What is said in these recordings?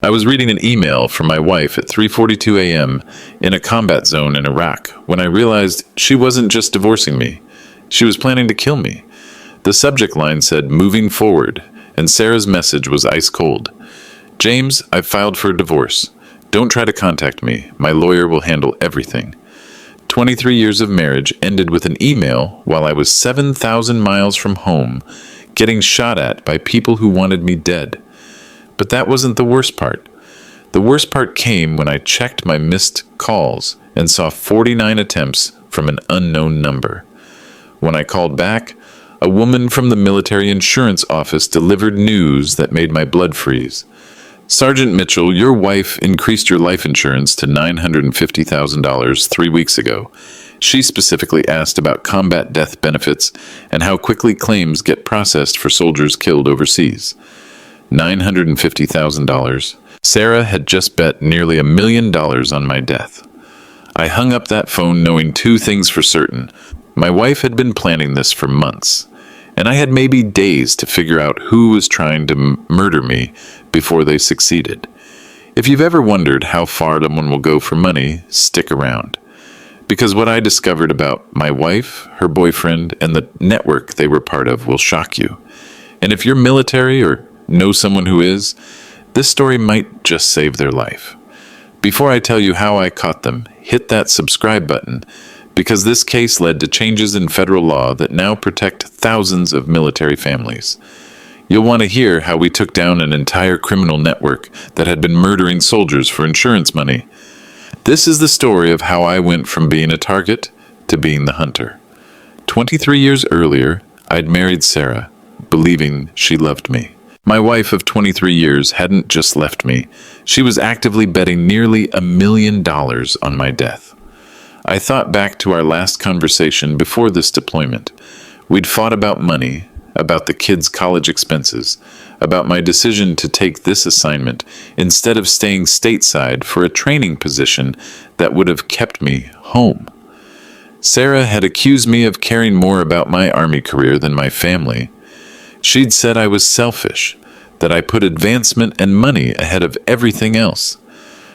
I was reading an email from my wife at 3:42 a.m. in a combat zone in Iraq when I realized she wasn't just divorcing me. She was planning to kill me. The subject line said, "Moving forward," and Sarah's message was ice cold. "James, I've filed for a divorce. Don't try to contact me. My lawyer will handle everything." 23 years of marriage ended with an email while I was 7,000 miles from home, getting shot at by people who wanted me dead. But that wasn't the worst part. The worst part came when I checked my missed calls and saw 49 attempts from an unknown number. When I called back, a woman from the military insurance office delivered news that made my blood freeze. "Sergeant Mitchell, your wife increased your life insurance to $950,000 3 weeks ago. She specifically asked about combat death benefits and how quickly claims get processed for soldiers killed overseas." $950,000. Sarah had just bet nearly $1 million on my death. I hung up that phone knowing two things for certain. My wife had been planning this for months, and I had maybe days to figure out who was trying to murder me before they succeeded. If you've ever wondered how far someone will go for money, stick around. Because what I discovered about my wife, her boyfriend, and the network they were part of will shock you. And if you're military or know someone who is, this story might just save their life. Before I tell you how I caught them, hit that subscribe button, because this case led to changes in federal law that now protect thousands of military families. You'll want to hear how we took down an entire criminal network that had been murdering soldiers for insurance money. This is the story of how I went from being a target to being the hunter. 23 years earlier, I'd married Sarah, believing she loved me. My wife of 23 years hadn't just left me. She was actively betting nearly $1 million on my death. I thought back to our last conversation before this deployment. We'd fought about money, about the kids' college expenses, about my decision to take this assignment instead of staying stateside for a training position that would have kept me home. Sarah had accused me of caring more about my Army career than my family. She'd said I was selfish, that I put advancement and money ahead of everything else.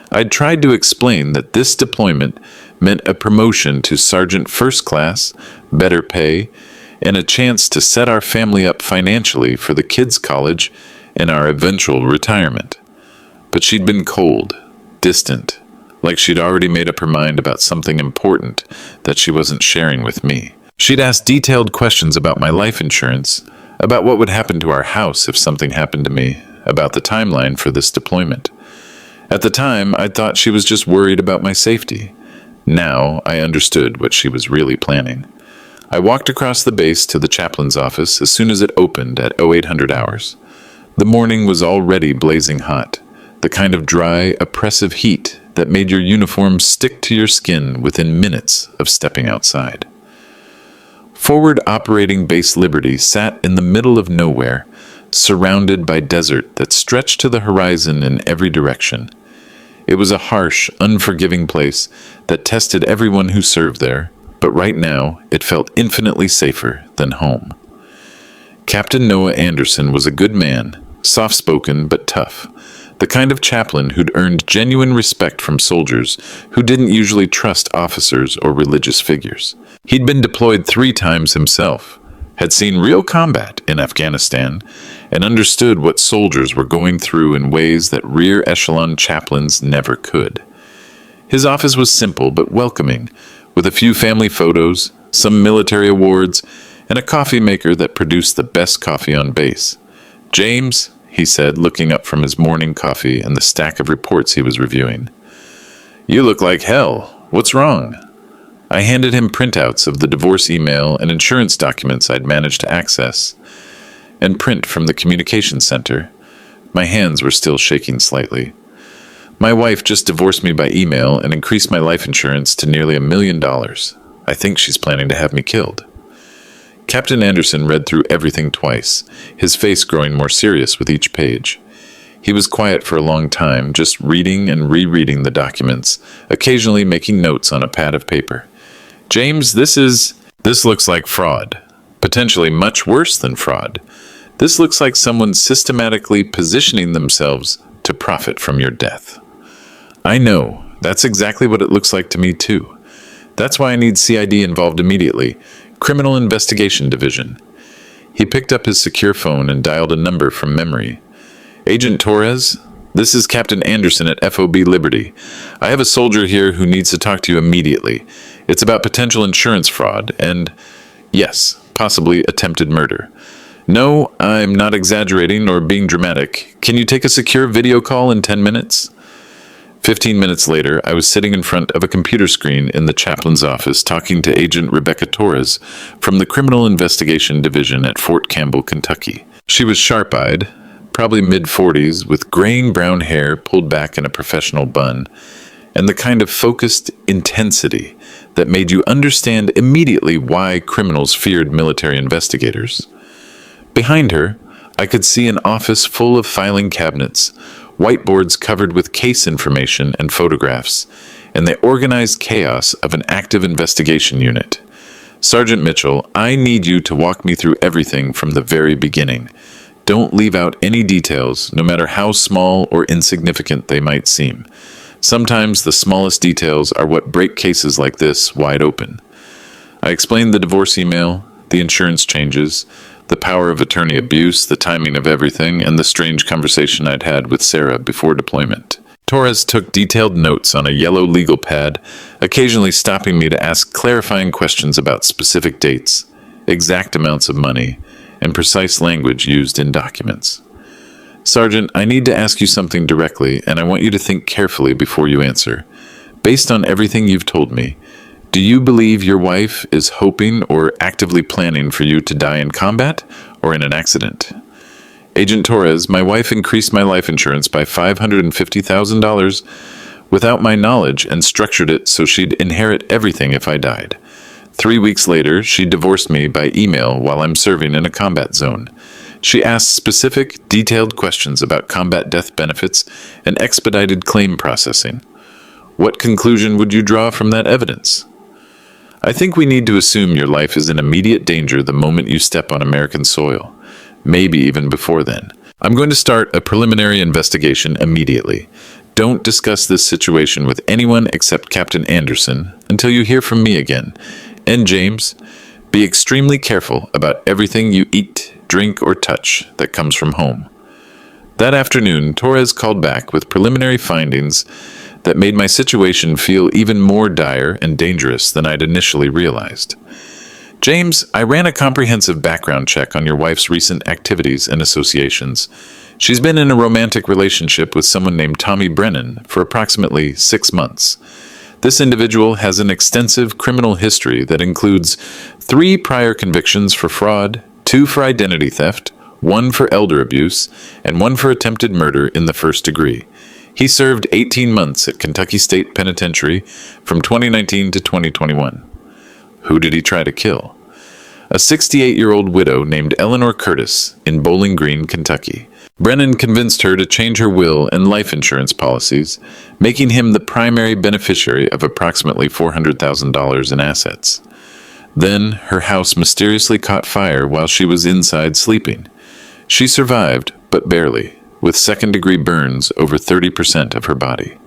I'd tried to explain that this deployment meant a promotion to Sergeant First Class, better pay, and a chance to set our family up financially for the kids' college and our eventual retirement. But she'd been cold, distant, like she'd already made up her mind about something important that she wasn't sharing with me. She'd asked detailed questions about my life insurance, about what would happen to our house if something happened to me, about the timeline for this deployment. At the time, I thought she was just worried about my safety. Now, I understood what she was really planning. I walked across the base to the chaplain's office as soon as it opened at 0800 hours. The morning was already blazing hot, the kind of dry, oppressive heat that made your uniform stick to your skin within minutes of stepping outside. Forward Operating Base Liberty sat in the middle of nowhere, surrounded by desert that stretched to the horizon in every direction. It was a harsh, unforgiving place that tested everyone who served there, but right now it felt infinitely safer than home. Captain Noah Anderson was a good man, soft-spoken but tough, the kind of chaplain who'd earned genuine respect from soldiers who didn't usually trust officers or religious figures. He'd been deployed 3 times himself, had seen real combat in Afghanistan, and understood what soldiers were going through in ways that rear echelon chaplains never could. His office was simple but welcoming, with a few family photos, some military awards, and a coffee maker that produced the best coffee on base. "James," he said, looking up from his morning coffee and the stack of reports he was reviewing. "You look like hell. What's wrong?" I handed him printouts of the divorce email and insurance documents I'd managed to access, and print from the communications center. My hands were still shaking slightly. "My wife just divorced me by email and increased my life insurance to nearly $1 million. I think she's planning to have me killed." Captain Anderson read through everything twice, his face growing more serious with each page. He was quiet for a long time, just reading and rereading the documents, occasionally making notes on a pad of paper. "James, this looks like fraud. Potentially much worse than fraud. This looks like someone systematically positioning themselves to profit from your death. I know, that's exactly what it looks like to me too. That's why I need CID involved immediately. Criminal Investigation Division. He picked up his secure phone and dialed a number from memory. Agent Torres, this is Captain Anderson at FOB Liberty. I have a soldier here who needs to talk to you immediately. It's about potential insurance fraud and, yes, possibly attempted murder. No, I'm not exaggerating or being dramatic. Can you take a secure video call in 10 minutes? 15 minutes later, I was sitting in front of a computer screen in the chaplain's office talking to Agent Rebecca Torres from the Criminal Investigation Division at Fort Campbell, Kentucky. She was sharp-eyed, probably mid-40s, with graying brown hair pulled back in a professional bun, and the kind of focused intensity that made you understand immediately why criminals feared military investigators. Behind her, I could see an office full of filing cabinets, whiteboards covered with case information and photographs, and the organized chaos of an active investigation unit. Sergeant Mitchell, I need you to walk me through everything from the very beginning. Don't leave out any details, no matter how small or insignificant they might seem. Sometimes the smallest details are what break cases like this wide open. I explained the divorce email, the insurance changes, the power of attorney abuse, the timing of everything, and the strange conversation I'd had with Sarah before deployment. Torres took detailed notes on a yellow legal pad, occasionally stopping me to ask clarifying questions about specific dates, exact amounts of money, and precise language used in documents. Sergeant, I need to ask you something directly, and I want you to think carefully before you answer. Based on everything you've told me, do you believe your wife is hoping or actively planning for you to die in combat or in an accident? Agent Torres, my wife increased my life insurance by $550,000 without my knowledge and structured it so she'd inherit everything if I died. 3 weeks later, she divorced me by email while I'm serving in a combat zone. She asked specific, detailed questions about combat death benefits and expedited claim processing. What conclusion would you draw from that evidence? I think we need to assume your life is in immediate danger the moment you step on American soil, maybe even before then. I'm going to start a preliminary investigation immediately. Don't discuss this situation with anyone except Captain Anderson until you hear from me again. And James, be extremely careful about everything you eat, drink, or touch that comes from home. That afternoon, Torres called back with preliminary findings that made my situation feel even more dire and dangerous than I'd initially realized. James, I ran a comprehensive background check on your wife's recent activities and associations. She's been in a romantic relationship with someone named Tommy Brennan for approximately 6 months. This individual has an extensive criminal history that includes 3 prior convictions for fraud, 2 for identity theft, 1 for elder abuse, and 1 for attempted murder in the first degree. He served 18 months at Kentucky State Penitentiary from 2019 to 2021. Who did he try to kill? A 68-year-old widow named Eleanor Curtis in Bowling Green, Kentucky. Brennan convinced her to change her will and life insurance policies, making him the primary beneficiary of approximately $400,000 in assets. Then, her house mysteriously caught fire while she was inside sleeping. She survived, but barely, with second-degree burns over 30% of her body.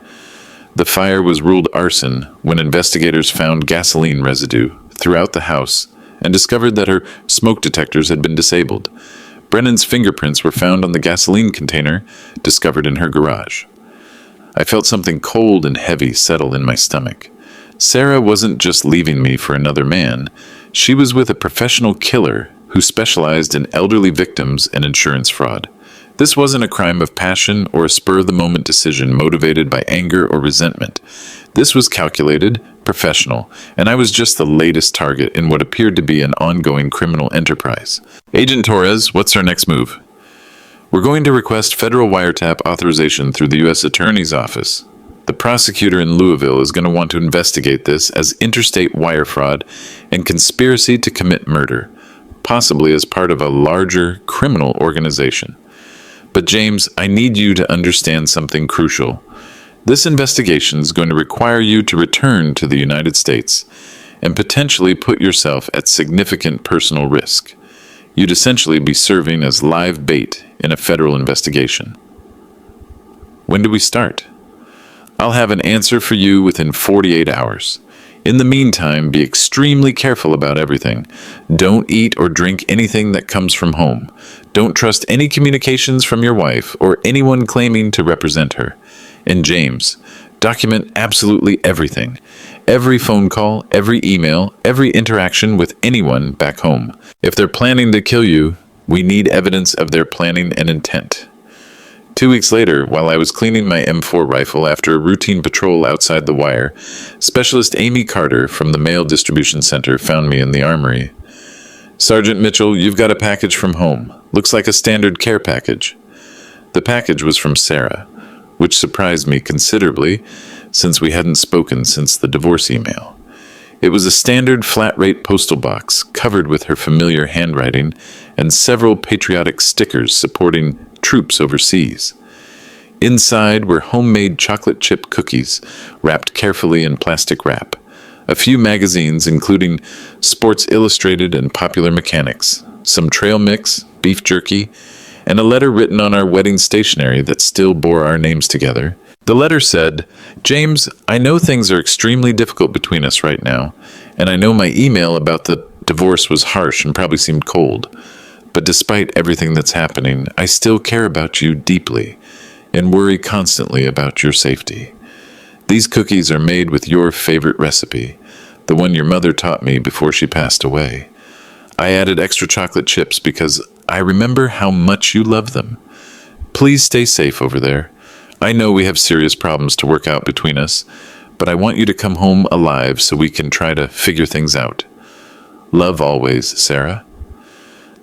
The fire was ruled arson when investigators found gasoline residue throughout the house and discovered that her smoke detectors had been disabled. Brennan's fingerprints were found on the gasoline container discovered in her garage. I felt something cold and heavy settle in my stomach. Sarah wasn't just leaving me for another man. She was with a professional killer who specialized in elderly victims and insurance fraud. This wasn't a crime of passion or a spur-of-the-moment decision motivated by anger or resentment. This was calculated, professional, and I was just the latest target in what appeared to be an ongoing criminal enterprise. Agent Torres, what's our next move? We're going to request federal wiretap authorization through the U.S. Attorney's Office. The prosecutor in Louisville is going to want to investigate this as interstate wire fraud and conspiracy to commit murder, possibly as part of a larger criminal organization. But James, I need you to understand something crucial. This investigation is going to require you to return to the United States and potentially put yourself at significant personal risk. You'd essentially be serving as live bait in a federal investigation. When do we start? I'll have an answer for you within 48 hours. In the meantime, be extremely careful about everything. Don't eat or drink anything that comes from home. Don't trust any communications from your wife or anyone claiming to represent her. And James, document absolutely everything. Every phone call, every email, every interaction with anyone back home. If they're planning to kill you, we need evidence of their planning and intent. 2 weeks later, while I was cleaning my M4 rifle after a routine patrol outside the wire, Specialist Amy Carter from the Mail Distribution Center found me in the armory. "Sergeant Mitchell, you've got a package from home. Looks like a standard care package." The package was from Sarah, which surprised me considerably since we hadn't spoken since the divorce email. It was a standard flat-rate postal box covered with her familiar handwriting and several patriotic stickers supporting troops overseas. Inside were homemade chocolate chip cookies wrapped carefully in plastic wrap, a few magazines including Sports Illustrated and Popular Mechanics, some trail mix, beef jerky, and a letter written on our wedding stationery that still bore our names together. The letter said, "James, I know things are extremely difficult between us right now, and I know my email about the divorce was harsh and probably seemed cold. But despite everything that's happening, I still care about you deeply and worry constantly about your safety. These cookies are made with your favorite recipe, the one your mother taught me before she passed away. I added extra chocolate chips because I remember how much you love them. Please stay safe over there. I know we have serious problems to work out between us, but I want you to come home alive so we can try to figure things out. Love always, Sarah."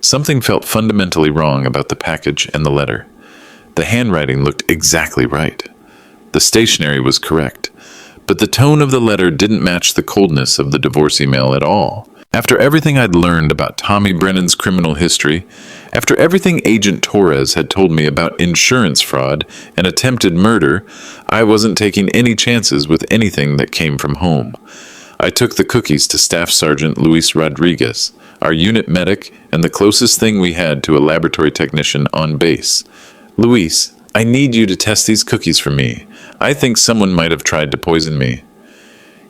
Something felt fundamentally wrong about the package and the letter. The handwriting looked exactly right. The stationery was correct, but the tone of the letter didn't match the coldness of the divorce email at all. After everything I'd learned about Tommy Brennan's criminal history, after everything Agent Torres had told me about insurance fraud and attempted murder, I wasn't taking any chances with anything that came from home. I took the cookies to Staff Sergeant Luis Rodriguez, our unit medic and the closest thing we had to a laboratory technician on base. "Luis, I need you to test these cookies for me. I think someone might have tried to poison me."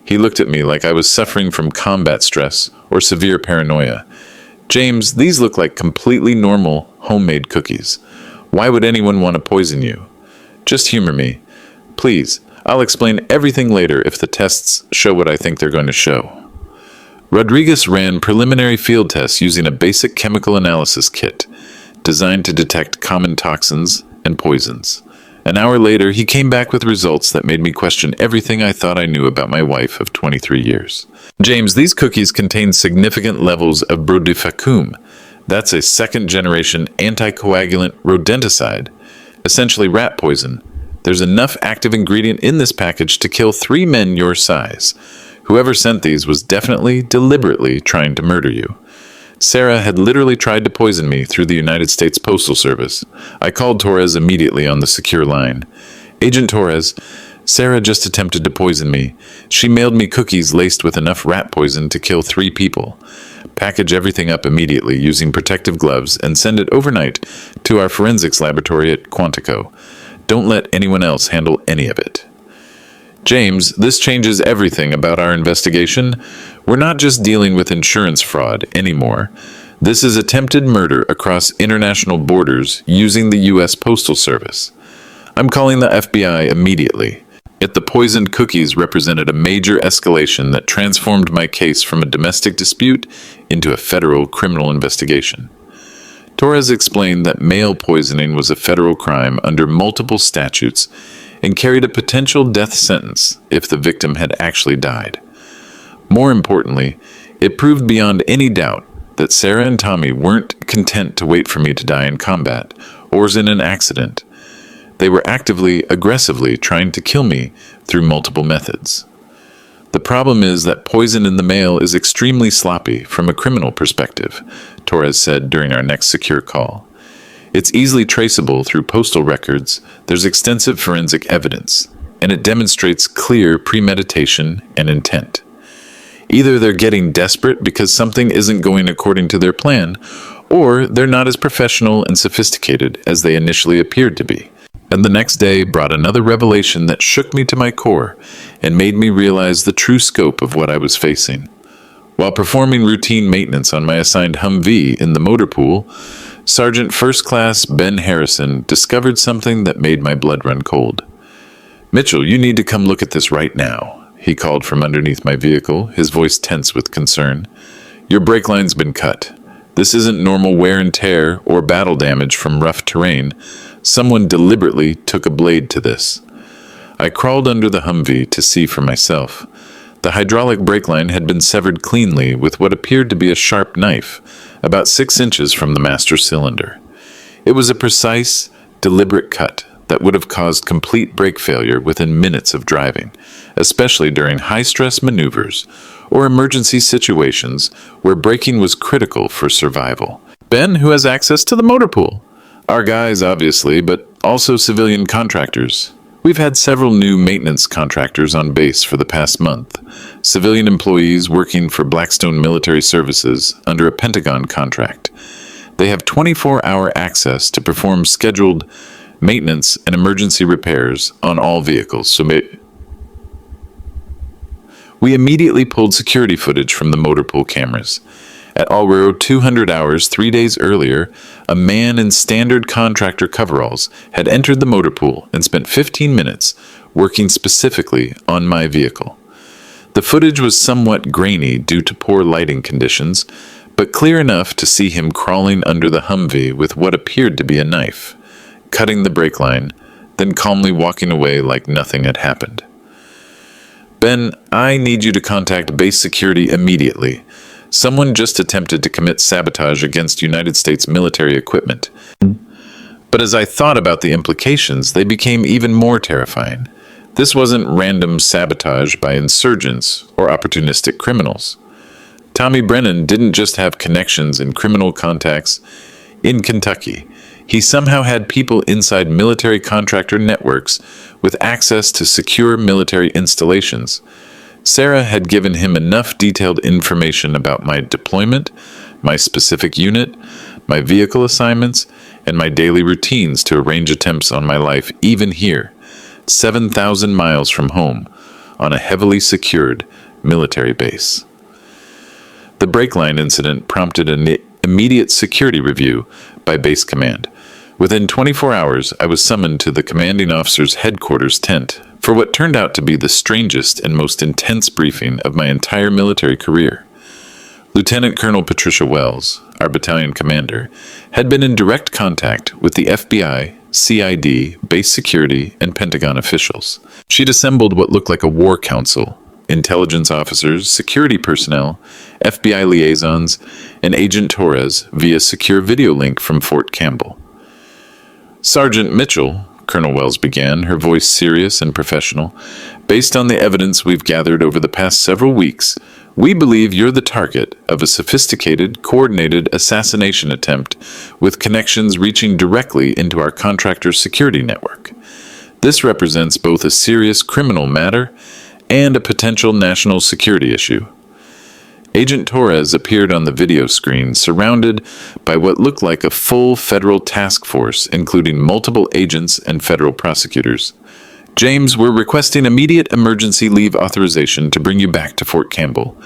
He looked at me like I was suffering from combat stress or severe paranoia. "James, these look like completely normal homemade cookies. Why would anyone want to poison you? Just humor me. Please, I'll explain everything later if the tests show what I think they're going to show." Rodriguez ran preliminary field tests using a basic chemical analysis kit designed to detect common toxins and poisons. An hour later, he came back with results that made me question everything I thought I knew about my wife of 23 years. "James, these cookies contain significant levels of brodifacoum. That's a second-generation anticoagulant rodenticide, essentially rat poison. There's enough active ingredient in this package to kill 3 men your size. Whoever sent these was definitely, deliberately trying to murder you. Sarah had literally tried to poison me through the United States Postal Service. I called Torres immediately on the secure line. Agent Torres, Sarah just attempted to poison me. She mailed me cookies laced with enough rat poison to kill 3 people. Package everything up immediately using protective gloves and send it overnight to our forensics laboratory at Quantico. Don't let anyone else handle any of it." "James, this changes everything about our investigation. We're not just dealing with insurance fraud anymore. This is attempted murder across international borders using the U.S. Postal Service. I'm calling the FBI immediately." Yet the poisoned cookies represented a major escalation that transformed my case from a domestic dispute into a federal criminal investigation. Torres explained that mail poisoning was a federal crime under multiple statutes and carried a potential death sentence if the victim had actually died. More importantly, it proved beyond any doubt that Sarah and Tommy weren't content to wait for me to die in combat or in an accident. They were actively, aggressively trying to kill me through multiple methods. "The problem is that poison in the mail is extremely sloppy from a criminal perspective," Torres said during our next secure call. "It's easily traceable through postal records, there's extensive forensic evidence, and it demonstrates clear premeditation and intent. Either they're getting desperate because something isn't going according to their plan, or they're not as professional and sophisticated as they initially appeared to be. And the next day brought another revelation that shook me to my core and made me realize the true scope of what I was facing. While performing routine maintenance on my assigned Humvee in the motor pool, Sergeant First Class Ben Harrison discovered something that made my blood run cold. "Mitchell, you need to come look at this right now," he called from underneath my vehicle, his voice tense with concern. "Your brake line's been cut. This isn't normal wear and tear or battle damage from rough terrain. Someone deliberately took a blade to this." I crawled under the Humvee to see for myself. The hydraulic brake line had been severed cleanly with what appeared to be a sharp knife, about 6 inches from the master cylinder. It was a precise, deliberate cut that would have caused complete brake failure within minutes of driving, especially during high-stress maneuvers or emergency situations where braking was critical for survival. Ben, who has access to the motor pool. Our guys, obviously, but also civilian contractors. We've had several new maintenance contractors on base for the past month. Civilian employees working for Blackstone Military Services under a Pentagon contract. They have 24-hour access to perform scheduled maintenance and emergency repairs on all vehicles. We immediately pulled security footage from the motor pool cameras. At all railroad 200 hours 3 days earlier, a man in standard contractor coveralls had entered the motor pool and spent 15 minutes working specifically on my vehicle. The footage was somewhat grainy due to poor lighting conditions, but clear enough to see him crawling under the Humvee with what appeared to be a knife, cutting the brake line, then calmly walking away like nothing had happened. "Ben, I need you to contact base security immediately. Someone just attempted to commit sabotage against United States military equipment." But as I thought about the implications, they became even more terrifying. This wasn't random sabotage by insurgents or opportunistic criminals. Tommy Brennan didn't just have connections and criminal contacts in Kentucky. He somehow had people inside military contractor networks with access to secure military installations. Sarah had given him enough detailed information about my deployment, my specific unit, my vehicle assignments, and my daily routines to arrange attempts on my life even here, 7,000 miles from home, on a heavily secured military base. The brake line incident prompted an immediate security review by base command. Within 24 hours, I was summoned to the commanding officer's headquarters tent for what turned out to be the strangest and most intense briefing of my entire military career. Lieutenant Colonel Patricia Wells, our battalion commander, had been in direct contact with the FBI, CID, base security, and Pentagon officials. She'd assembled what looked like a war council: intelligence officers, security personnel, FBI liaisons, and Agent Torres via secure video link from Fort Campbell. "Sergeant Mitchell," Colonel Wells began, her voice serious and professional, "based on the evidence we've gathered over the past several weeks, we believe you're the target of a sophisticated, coordinated assassination attempt with connections reaching directly into our contractor's security network. This represents both a serious criminal matter and a potential national security issue." Agent Torres appeared on the video screen, surrounded by what looked like a full federal task force, including multiple agents and federal prosecutors. "James, we're requesting immediate emergency leave authorization to bring you back to Fort Campbell.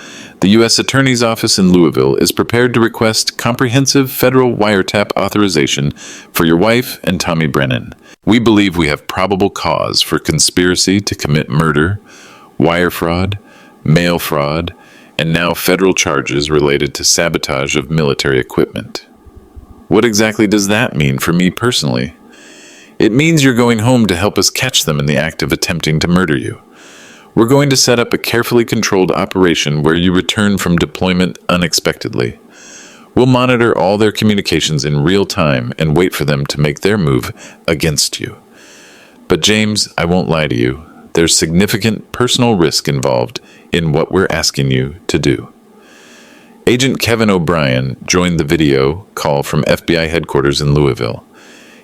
The U.S. Attorney's Office in Louisville is prepared to request comprehensive federal wiretap authorization for your wife and Tommy Brennan. We believe we have probable cause for conspiracy to commit murder, wire fraud, mail fraud, and now federal charges related to sabotage of military equipment." What exactly does that mean for me personally? It means you're going home to help us catch them in the act of attempting to murder you. We're going to set up a carefully controlled operation where you return from deployment unexpectedly. We'll monitor all their communications in real time and wait for them to make their move against you. But James, I won't lie to you. There's significant personal risk involved in what we're asking you to do. Agent Kevin O'Brien joined the video call from FBI headquarters in Louisville.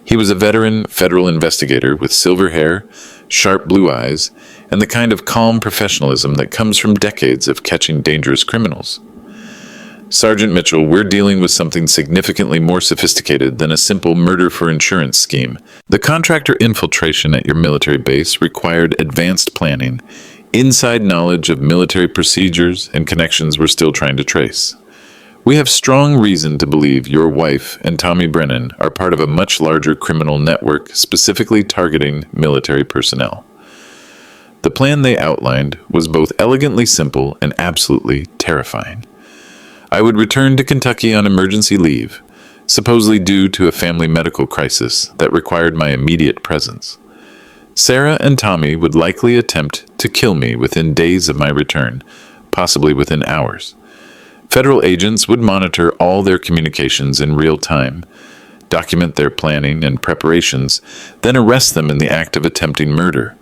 He was a veteran federal investigator with silver hair, sharp blue eyes, and the kind of calm professionalism that comes from decades of catching dangerous criminals. Sergeant Mitchell, we're dealing with something significantly more sophisticated than a simple murder for insurance scheme. The contractor infiltration at your military base required advanced planning, inside knowledge of military procedures, and connections we're still trying to trace. We have strong reason to believe your wife and Tommy Brennan are part of a much larger criminal network specifically targeting military personnel. The plan they outlined was both elegantly simple and absolutely terrifying. I would return to Kentucky on emergency leave, supposedly due to a family medical crisis that required my immediate presence. Sarah and Tommy would likely attempt to kill me within days of my return, possibly within hours. Federal agents would monitor all their communications in real time, document their planning and preparations, then arrest them in the act of attempting murder.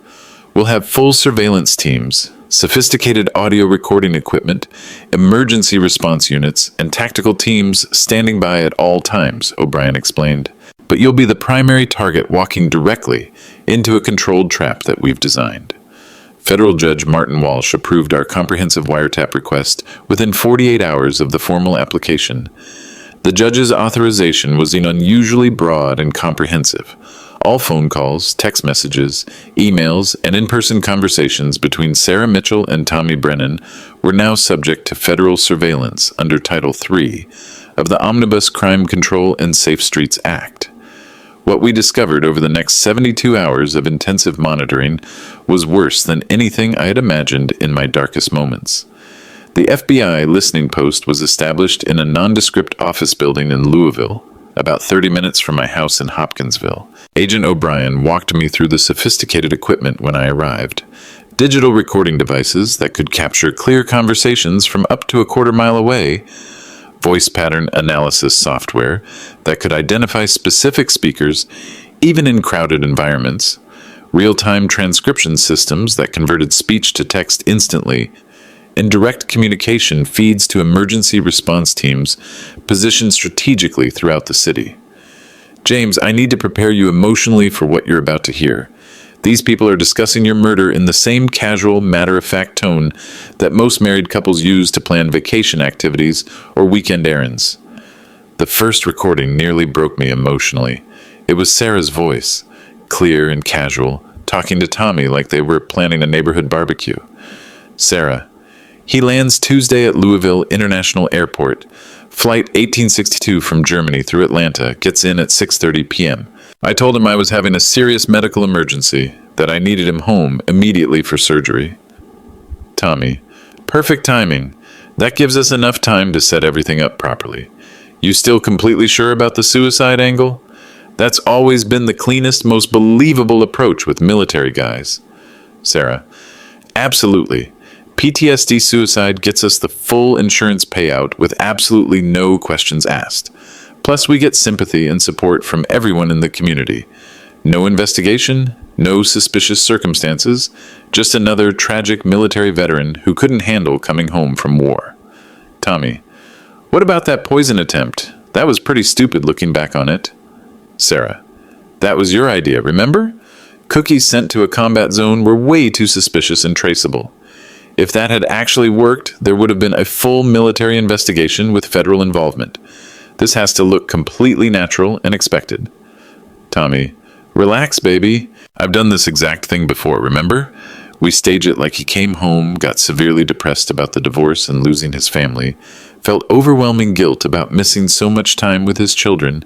We'll have full surveillance teams, sophisticated audio recording equipment, emergency response units, and tactical teams standing by at all times, O'Brien explained. But you'll be the primary target walking directly into a controlled trap that we've designed. Federal Judge Martin Walsh approved our comprehensive wiretap request within 48 hours of the formal application. The judge's authorization was unusually broad and comprehensive. All phone calls, text messages, emails, and in-person conversations between Sarah Mitchell and Tommy Brennan were now subject to federal surveillance under Title III of the Omnibus Crime Control and Safe Streets Act. What we discovered over the next 72 hours of intensive monitoring was worse than anything I had imagined in my darkest moments. The FBI listening post was established in a nondescript office building in Louisville, about 30 minutes from my house in Hopkinsville. Agent O'Brien walked me through the sophisticated equipment when I arrived. Digital recording devices that could capture clear conversations from up to a quarter-mile away, voice pattern analysis software that could identify specific speakers even in crowded environments, real-time transcription systems that converted speech to text instantly, and direct communication feeds to emergency response teams positioned strategically throughout the city. James, I need to prepare you emotionally for what you're about to hear. These people are discussing your murder in the same casual, matter-of-fact tone that most married couples use to plan vacation activities or weekend errands. The first recording nearly broke me emotionally. It was Sarah's voice, clear and casual, talking to Tommy like they were planning a neighborhood barbecue. Sarah: he lands Tuesday at Louisville International Airport. Flight 1862 from Germany through Atlanta gets in at 6:30 p.m. I told him I was having a serious medical emergency, that I needed him home immediately for surgery. Tommy: perfect timing. That gives us enough time to set everything up properly. You still completely sure about the suicide angle? That's always been the cleanest, most believable approach with military guys. Sarah: absolutely. PTSD suicide gets us the full insurance payout with absolutely no questions asked. Plus, we get sympathy and support from everyone in the community. No investigation, no suspicious circumstances, just another tragic military veteran who couldn't handle coming home from war. Tommy: what about that poison attempt? That was pretty stupid looking back on it. Sarah: that was your idea, remember? Cookies sent to a combat zone were way too suspicious and traceable. If that had actually worked, there would have been a full military investigation with federal involvement. This has to look completely natural and expected. Tommy: relax, baby. I've done this exact thing before, remember? We stage it like he came home, got severely depressed about the divorce and losing his family, felt overwhelming guilt about missing so much time with his children,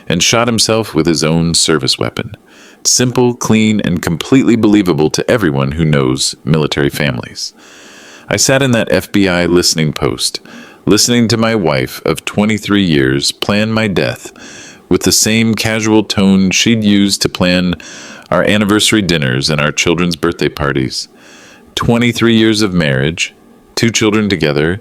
and shot himself with his own service weapon. Simple, clean, and completely believable to everyone who knows military families. I sat in that FBI listening post, listening to my wife of 23 years plan my death with the same casual tone she'd used to plan our anniversary dinners and our children's birthday parties. 23 years of marriage, 2 children together,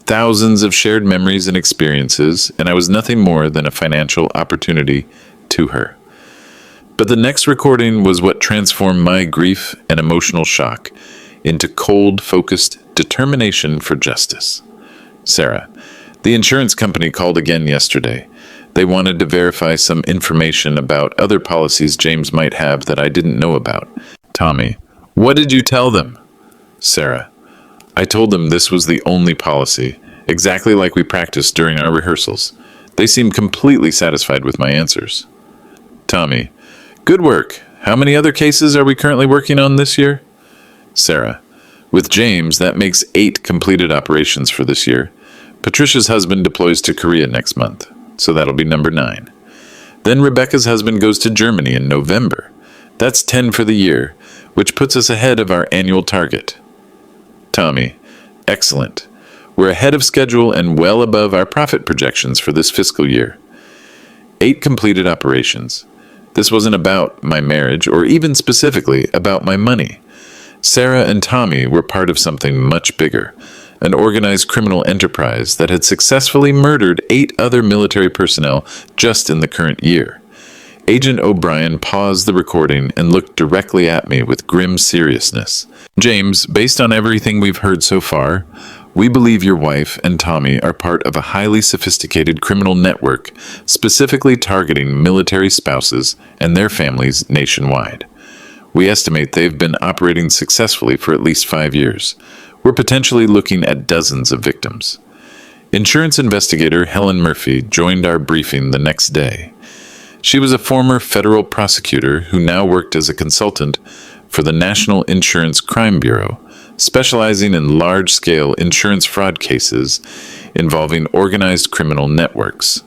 thousands of shared memories and experiences, and I was nothing more than a financial opportunity to her. But the next recording was what transformed my grief and emotional shock into cold, focused determination for justice. Sarah: the insurance company called again yesterday. They wanted to verify some information about other policies James might have that I didn't know about. Tommy: what did you tell them? Sarah: I told them this was the only policy, exactly like we practiced during our rehearsals. They seemed completely satisfied with my answers. Tommy: good work. How many other cases are we currently working on this year? Sarah: with James, that makes 8 completed operations for this year. Patricia's husband deploys to Korea next month, so that'll be number 9. Then Rebecca's husband goes to Germany in November. That's 10 for the year, which puts us ahead of our annual target. Tommy: excellent. We're ahead of schedule and well above our profit projections for this fiscal year. 8 completed operations. This wasn't about my marriage or even specifically about my money. Sarah and Tommy were part of something much bigger, an organized criminal enterprise that had successfully murdered 8 other military personnel just in the current year. Agent O'Brien paused the recording and looked directly at me with grim seriousness. James, based on everything we've heard so far, we believe your wife and Tommy are part of a highly sophisticated criminal network specifically targeting military spouses and their families nationwide. We estimate they've been operating successfully for at least 5 years. We're potentially looking at dozens of victims. Insurance investigator Helen Murphy joined our briefing the next day. She was a former federal prosecutor who now worked as a consultant for the National Insurance Crime Bureau, specializing in large-scale insurance fraud cases involving organized criminal networks.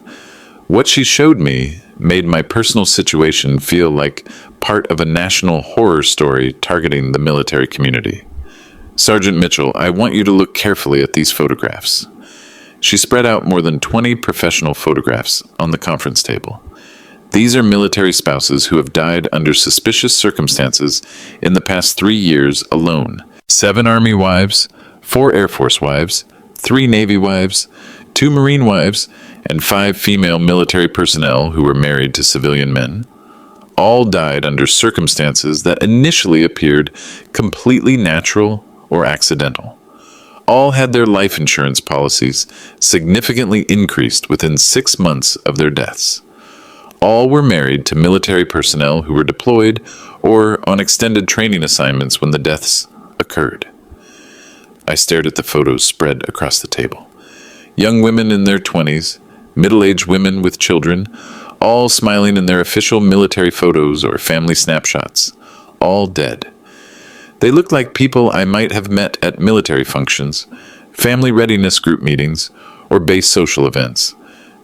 What she showed me made my personal situation feel like part of a national horror story targeting the military community. Sergeant Mitchell, I want you to look carefully at these photographs. She spread out more than 20 professional photographs on the conference table. These are military spouses who have died under suspicious circumstances in the past 3 years alone. 7 Army wives, 4 Air Force wives, 3 Navy wives, 2 Marine wives, and 5 female military personnel who were married to civilian men. All died under circumstances that initially appeared completely natural or accidental. All had their life insurance policies significantly increased within 6 months of their deaths. All were married to military personnel who were deployed or on extended training assignments when the deaths occurred. I stared at the photos spread across the table. Young women in their 20s, middle-aged women with children, all smiling in their official military photos or family snapshots, all dead. They looked like people I might have met at military functions, family readiness group meetings, or base social events.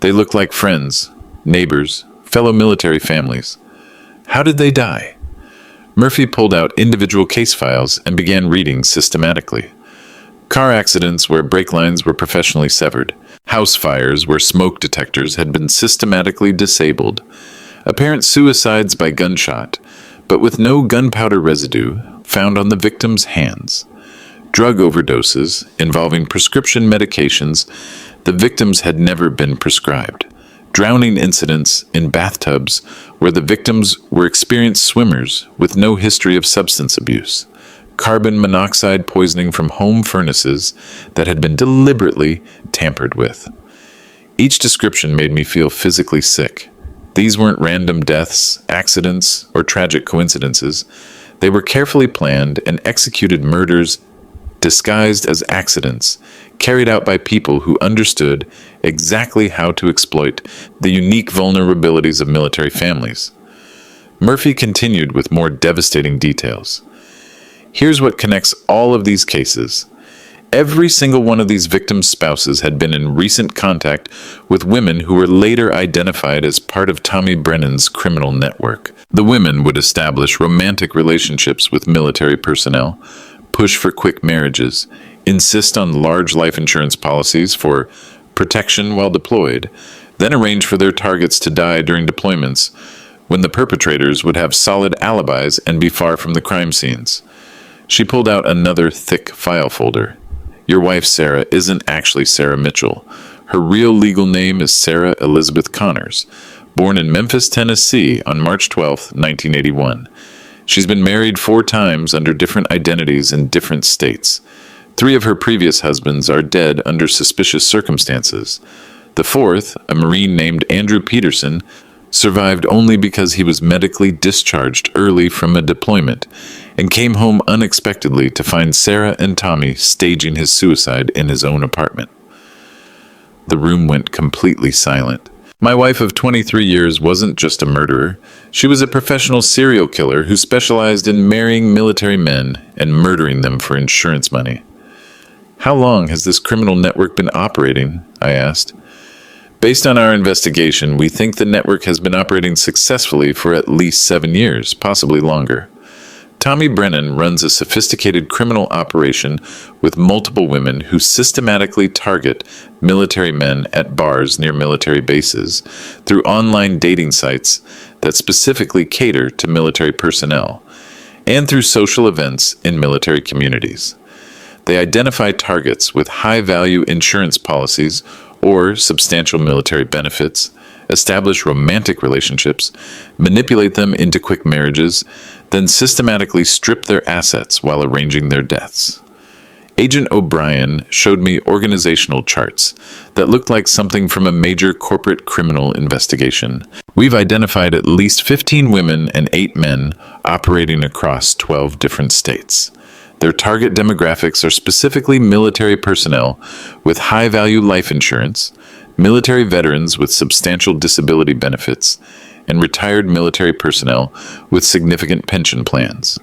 They looked like friends, neighbors, fellow military families. How did they die? Murphy pulled out individual case files and began reading systematically. Car accidents where brake lines were professionally severed. House fires where smoke detectors had been systematically disabled. Apparent suicides by gunshot, but with no gunpowder residue found on the victim's hands. Drug overdoses involving prescription medications the victims had never been prescribed. Drowning incidents in bathtubs where the victims were experienced swimmers with no history of substance abuse. Carbon monoxide poisoning from home furnaces that had been deliberately tampered with. Each description made me feel physically sick. These weren't random deaths, accidents, or tragic coincidences. They were carefully planned and executed murders disguised as accidents, carried out by people who understood exactly how to exploit the unique vulnerabilities of military families. Murphy continued with more devastating details. Here's what connects all of these cases. Every single one of these victims' spouses had been in recent contact with women who were later identified as part of Tommy Brennan's criminal network. The women would establish romantic relationships with military personnel, push for quick marriages, insist on large life insurance policies for protection while deployed, then arrange for their targets to die during deployments when the perpetrators would have solid alibis and be far from the crime scenes. She pulled out another thick file folder. Your wife, Sarah, isn't actually Sarah Mitchell. Her real legal name is Sarah Elizabeth Connors, born in Memphis, Tennessee on March 12, 1981. She's been married 4 times under different identities in different states. 3 of her previous husbands are dead under suspicious circumstances. The 4th, a Marine named Andrew Peterson, survived only because he was medically discharged early from a deployment and came home unexpectedly to find Sarah and Tommy staging his suicide in his own apartment. The room went completely silent. My wife of 23 years wasn't just a murderer. She was a professional serial killer who specialized in marrying military men and murdering them for insurance money. How long has this criminal network been operating? I asked. Based on our investigation, we think the network has been operating successfully for at least 7 years, possibly longer. Tommy Brennan runs a sophisticated criminal operation with multiple women who systematically target military men at bars near military bases through online dating sites that specifically cater to military personnel, and through social events in military communities. They identify targets with high-value insurance policies or substantial military benefits, establish romantic relationships, manipulate them into quick marriages, then systematically strip their assets while arranging their deaths. Agent O'Brien showed me organizational charts that looked like something from a major corporate criminal investigation. We've identified at least 15 women and 8 men operating across 12 different states. Their target demographics are specifically military personnel with high-value life insurance, military veterans with substantial disability benefits, and retired military personnel with significant pension plans.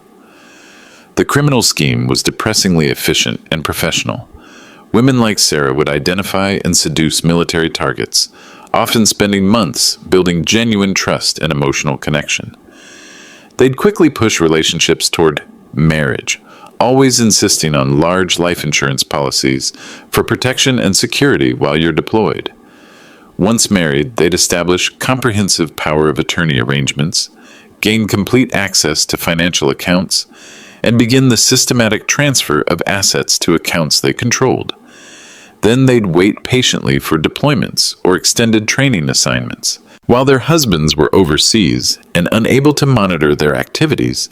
The criminal scheme was depressingly efficient and professional. Women like Sarah would identify and seduce military targets, often spending months building genuine trust and emotional connection. They'd quickly push relationships toward marriage, always insisting on large life insurance policies for protection and security while you're deployed. Once married, they'd establish comprehensive power of attorney arrangements, gain complete access to financial accounts, and begin the systematic transfer of assets to accounts they controlled. Then they'd wait patiently for deployments or extended training assignments. While their husbands were overseas and unable to monitor their activities,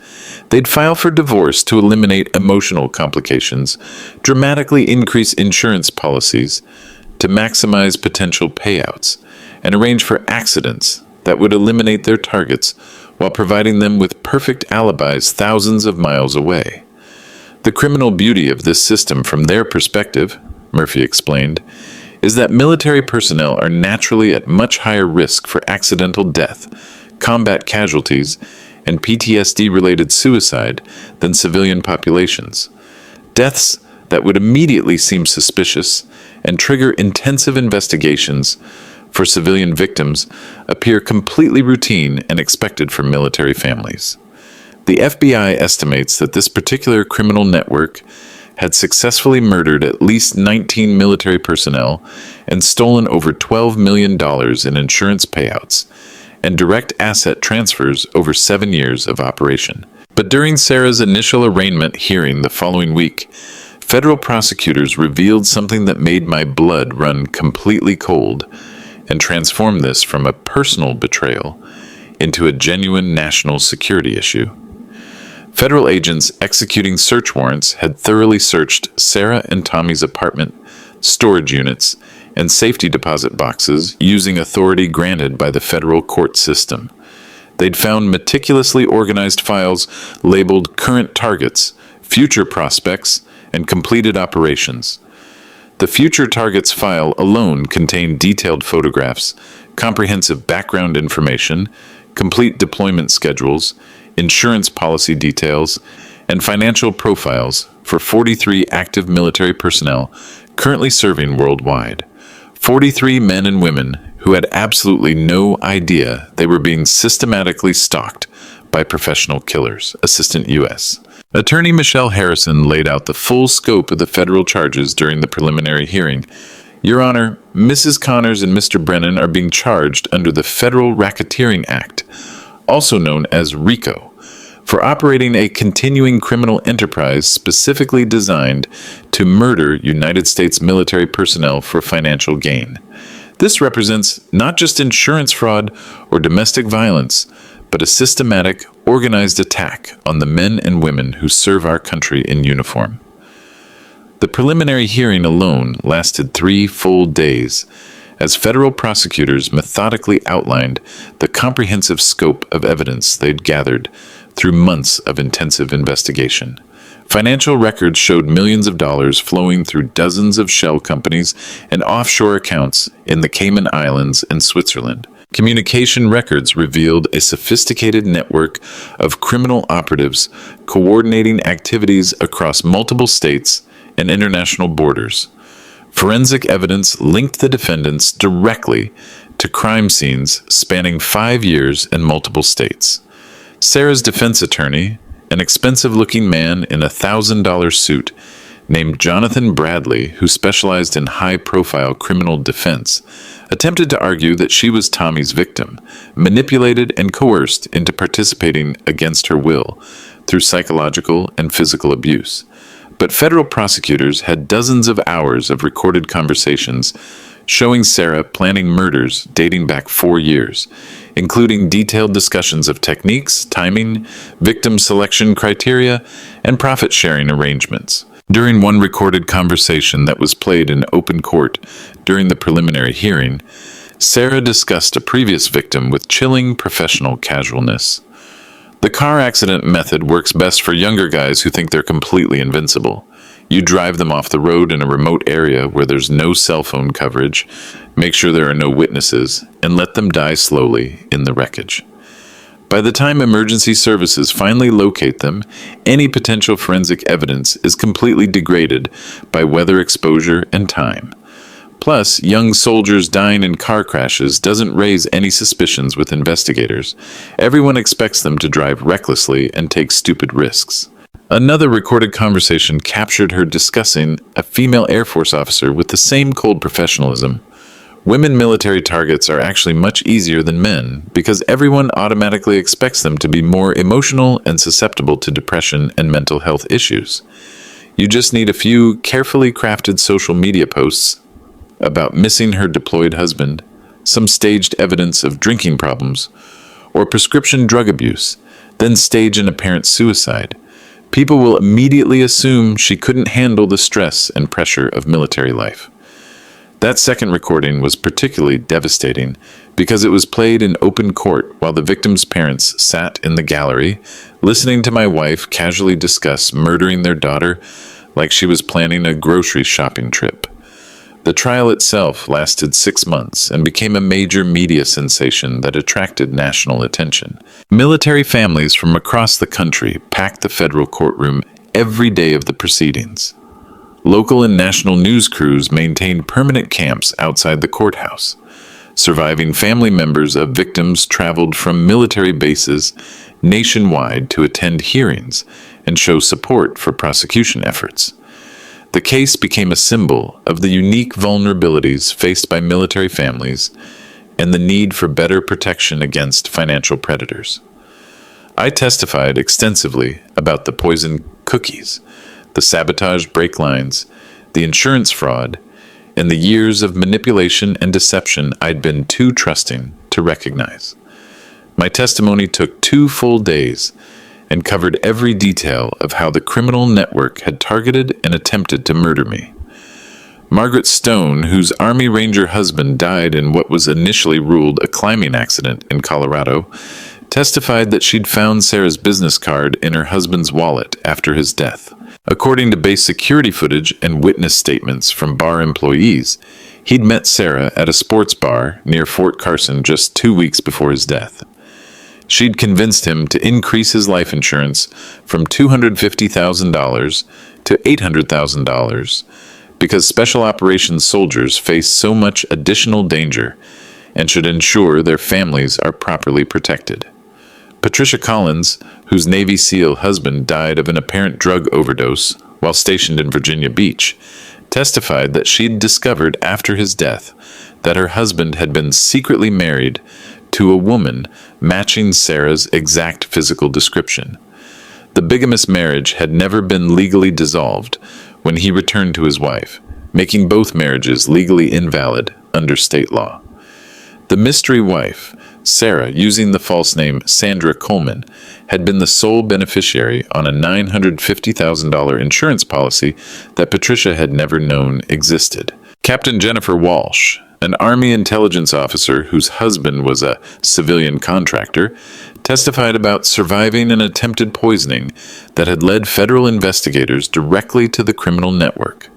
they'd file for divorce to eliminate emotional complications, dramatically increase insurance policies to maximize potential payouts, and arrange for accidents that would eliminate their targets while providing them with perfect alibis thousands of miles away. The criminal beauty of this system from their perspective, Murphy explained, is that military personnel are naturally at much higher risk for accidental death, combat casualties, and PTSD-related suicide than civilian populations. Deaths that would immediately seem suspicious and trigger intensive investigations for civilian victims appear completely routine and expected for military families. The FBI estimates that this particular criminal network had successfully murdered at least 19 military personnel and stolen over $12 million in insurance payouts and direct asset transfers over 7 years of operation. But during Sarah's initial arraignment hearing the following week, federal prosecutors revealed something that made my blood run completely cold and transformed this from a personal betrayal into a genuine national security issue. Federal agents executing search warrants had thoroughly searched Sarah and Tommy's apartment, storage units, and safety deposit boxes using authority granted by the federal court system. They'd found meticulously organized files labeled current targets, future prospects, and completed operations. The future targets file alone contained detailed photographs, comprehensive background information, complete deployment schedules, insurance policy details, and financial profiles for 43 active military personnel currently serving worldwide. 43 men and women who had absolutely no idea they were being systematically stalked by professional killers. Assistant U.S. Attorney Michelle Harrison laid out the full scope of the federal charges during the preliminary hearing. Your Honor, Mrs. Connors and Mr. Brennan are being charged under the Federal Racketeering Act, also known as RICO, for operating a continuing criminal enterprise specifically designed to murder United States military personnel for financial gain. This represents not just insurance fraud or domestic violence, but a systematic, organized attack on the men and women who serve our country in uniform. The preliminary hearing alone lasted 3 full days, as federal prosecutors methodically outlined the comprehensive scope of evidence they'd gathered through months of intensive investigation. Financial records showed millions of dollars flowing through dozens of shell companies and offshore accounts in the Cayman Islands and Switzerland. Communication records revealed a sophisticated network of criminal operatives coordinating activities across multiple states and international borders. Forensic evidence linked the defendants directly to crime scenes spanning 5 years in multiple states. Sarah's defense attorney, an expensive-looking man in a $1,000 suit named Jonathan Bradley, who specialized in high-profile criminal defense, attempted to argue that she was Tommy's victim, manipulated and coerced into participating against her will through psychological and physical abuse. But federal prosecutors had dozens of hours of recorded conversations showing Sarah planning murders dating back 4 years, including detailed discussions of techniques, timing, victim selection criteria, and profit-sharing arrangements. During one recorded conversation that was played in open court during the preliminary hearing, Sarah discussed a previous victim with chilling professional casualness. The car accident method works best for younger guys who think they're completely invincible. You drive them off the road in a remote area where there's no cell phone coverage, make sure there are no witnesses, and let them die slowly in the wreckage. By the time emergency services finally locate them, any potential forensic evidence is completely degraded by weather exposure and time. Plus, young soldiers dying in car crashes doesn't raise any suspicions with investigators. Everyone expects them to drive recklessly and take stupid risks. Another recorded conversation captured her discussing a female Air Force officer with the same cold professionalism. Women military targets are actually much easier than men because everyone automatically expects them to be more emotional and susceptible to depression and mental health issues. You just need a few carefully crafted social media posts about missing her deployed husband, some staged evidence of drinking problems, or prescription drug abuse, then stage an apparent suicide. People will immediately assume she couldn't handle the stress and pressure of military life. That second recording was particularly devastating because it was played in open court while the victim's parents sat in the gallery, listening to my wife casually discuss murdering their daughter like she was planning a grocery shopping trip. The trial itself lasted 6 months and became a major media sensation that attracted national attention. Military families from across the country packed the federal courtroom every day of the proceedings. Local and national news crews maintained permanent camps outside the courthouse. Surviving family members of victims traveled from military bases nationwide to attend hearings and show support for prosecution efforts. The case became a symbol of the unique vulnerabilities faced by military families and the need for better protection against financial predators. I testified extensively about the poisoned cookies, the sabotaged brake lines, the insurance fraud, and the years of manipulation and deception I'd been too trusting to recognize. My testimony took 2 full days and covered every detail of how the criminal network had targeted and attempted to murder me. Margaret Stone, whose Army Ranger husband died in what was initially ruled a climbing accident in Colorado, testified that she'd found Sarah's business card in her husband's wallet after his death. According to base security footage and witness statements from bar employees, he'd met Sarah at a sports bar near Fort Carson just 2 weeks before his death. She'd convinced him to increase his life insurance from $250,000 to $800,000 because special operations soldiers face so much additional danger and should ensure their families are properly protected. Patricia Collins, whose Navy SEAL husband died of an apparent drug overdose while stationed in Virginia Beach, testified that she'd discovered after his death that her husband had been secretly married to a woman matching Sarah's exact physical description. The bigamous marriage had never been legally dissolved when he returned to his wife, making both marriages legally invalid under state law. The mystery wife, Sarah, using the false name Sandra Coleman, had been the sole beneficiary on a $950,000 insurance policy that Patricia had never known existed. Captain Jennifer Walsh, an Army intelligence officer whose husband was a civilian contractor, testified about surviving an attempted poisoning that had led federal investigators directly to the criminal network.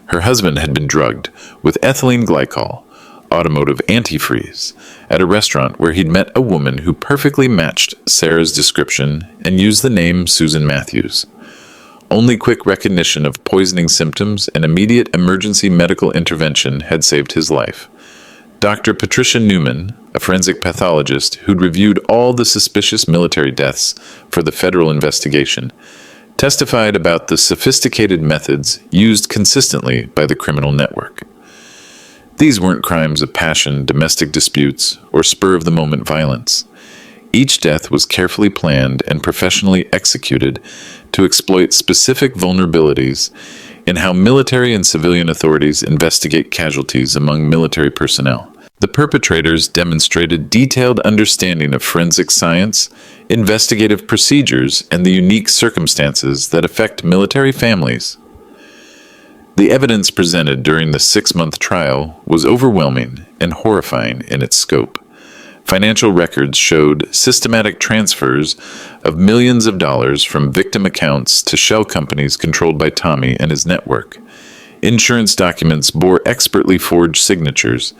Her husband had been drugged with ethylene glycol, automotive antifreeze, at a restaurant where he'd met a woman who perfectly matched Sarah's description and used the name Susan Matthews. Only quick recognition of poisoning symptoms and immediate emergency medical intervention had saved his life. Dr. Patricia Newman, a forensic pathologist who'd reviewed all the suspicious military deaths for the federal investigation, testified about the sophisticated methods used consistently by the criminal network. These weren't crimes of passion, domestic disputes, or spur-of-the-moment violence. Each death was carefully planned and professionally executed to exploit specific vulnerabilities in how military and civilian authorities investigate casualties among military personnel. The perpetrators demonstrated detailed understanding of forensic science, investigative procedures, and the unique circumstances that affect military families. The evidence presented during the 6-month trial was overwhelming and horrifying in its scope. Financial records showed systematic transfers of millions of dollars from victim accounts to shell companies controlled by Tommy and his network. Insurance documents bore expertly forged signatures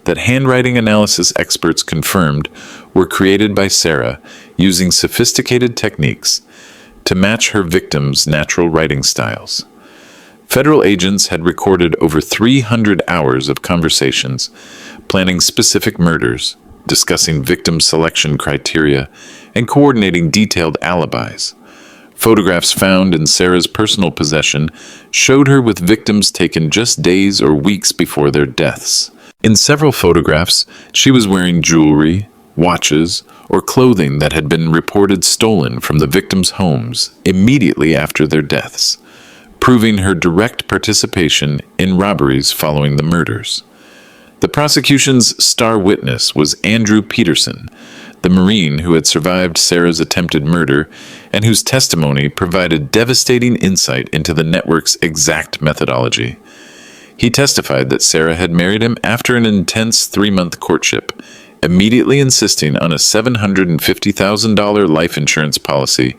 that handwriting analysis experts confirmed were created by Sarah using sophisticated techniques to match her victims' natural writing styles. Federal agents had recorded over 300 hours of conversations, planning specific murders, discussing victim selection criteria, and coordinating detailed alibis. Photographs found in Sarah's personal possession showed her with victims taken just days or weeks before their deaths. In several photographs, she was wearing jewelry, watches, or clothing that had been reported stolen from the victims' homes immediately after their deaths, proving her direct participation in robberies following the murders. The prosecution's star witness was Andrew Peterson, the Marine who had survived Sarah's attempted murder and whose testimony provided devastating insight into the network's exact methodology. He testified that Sarah had married him after an intense 3-month courtship, immediately insisting on a $750,000 life insurance policy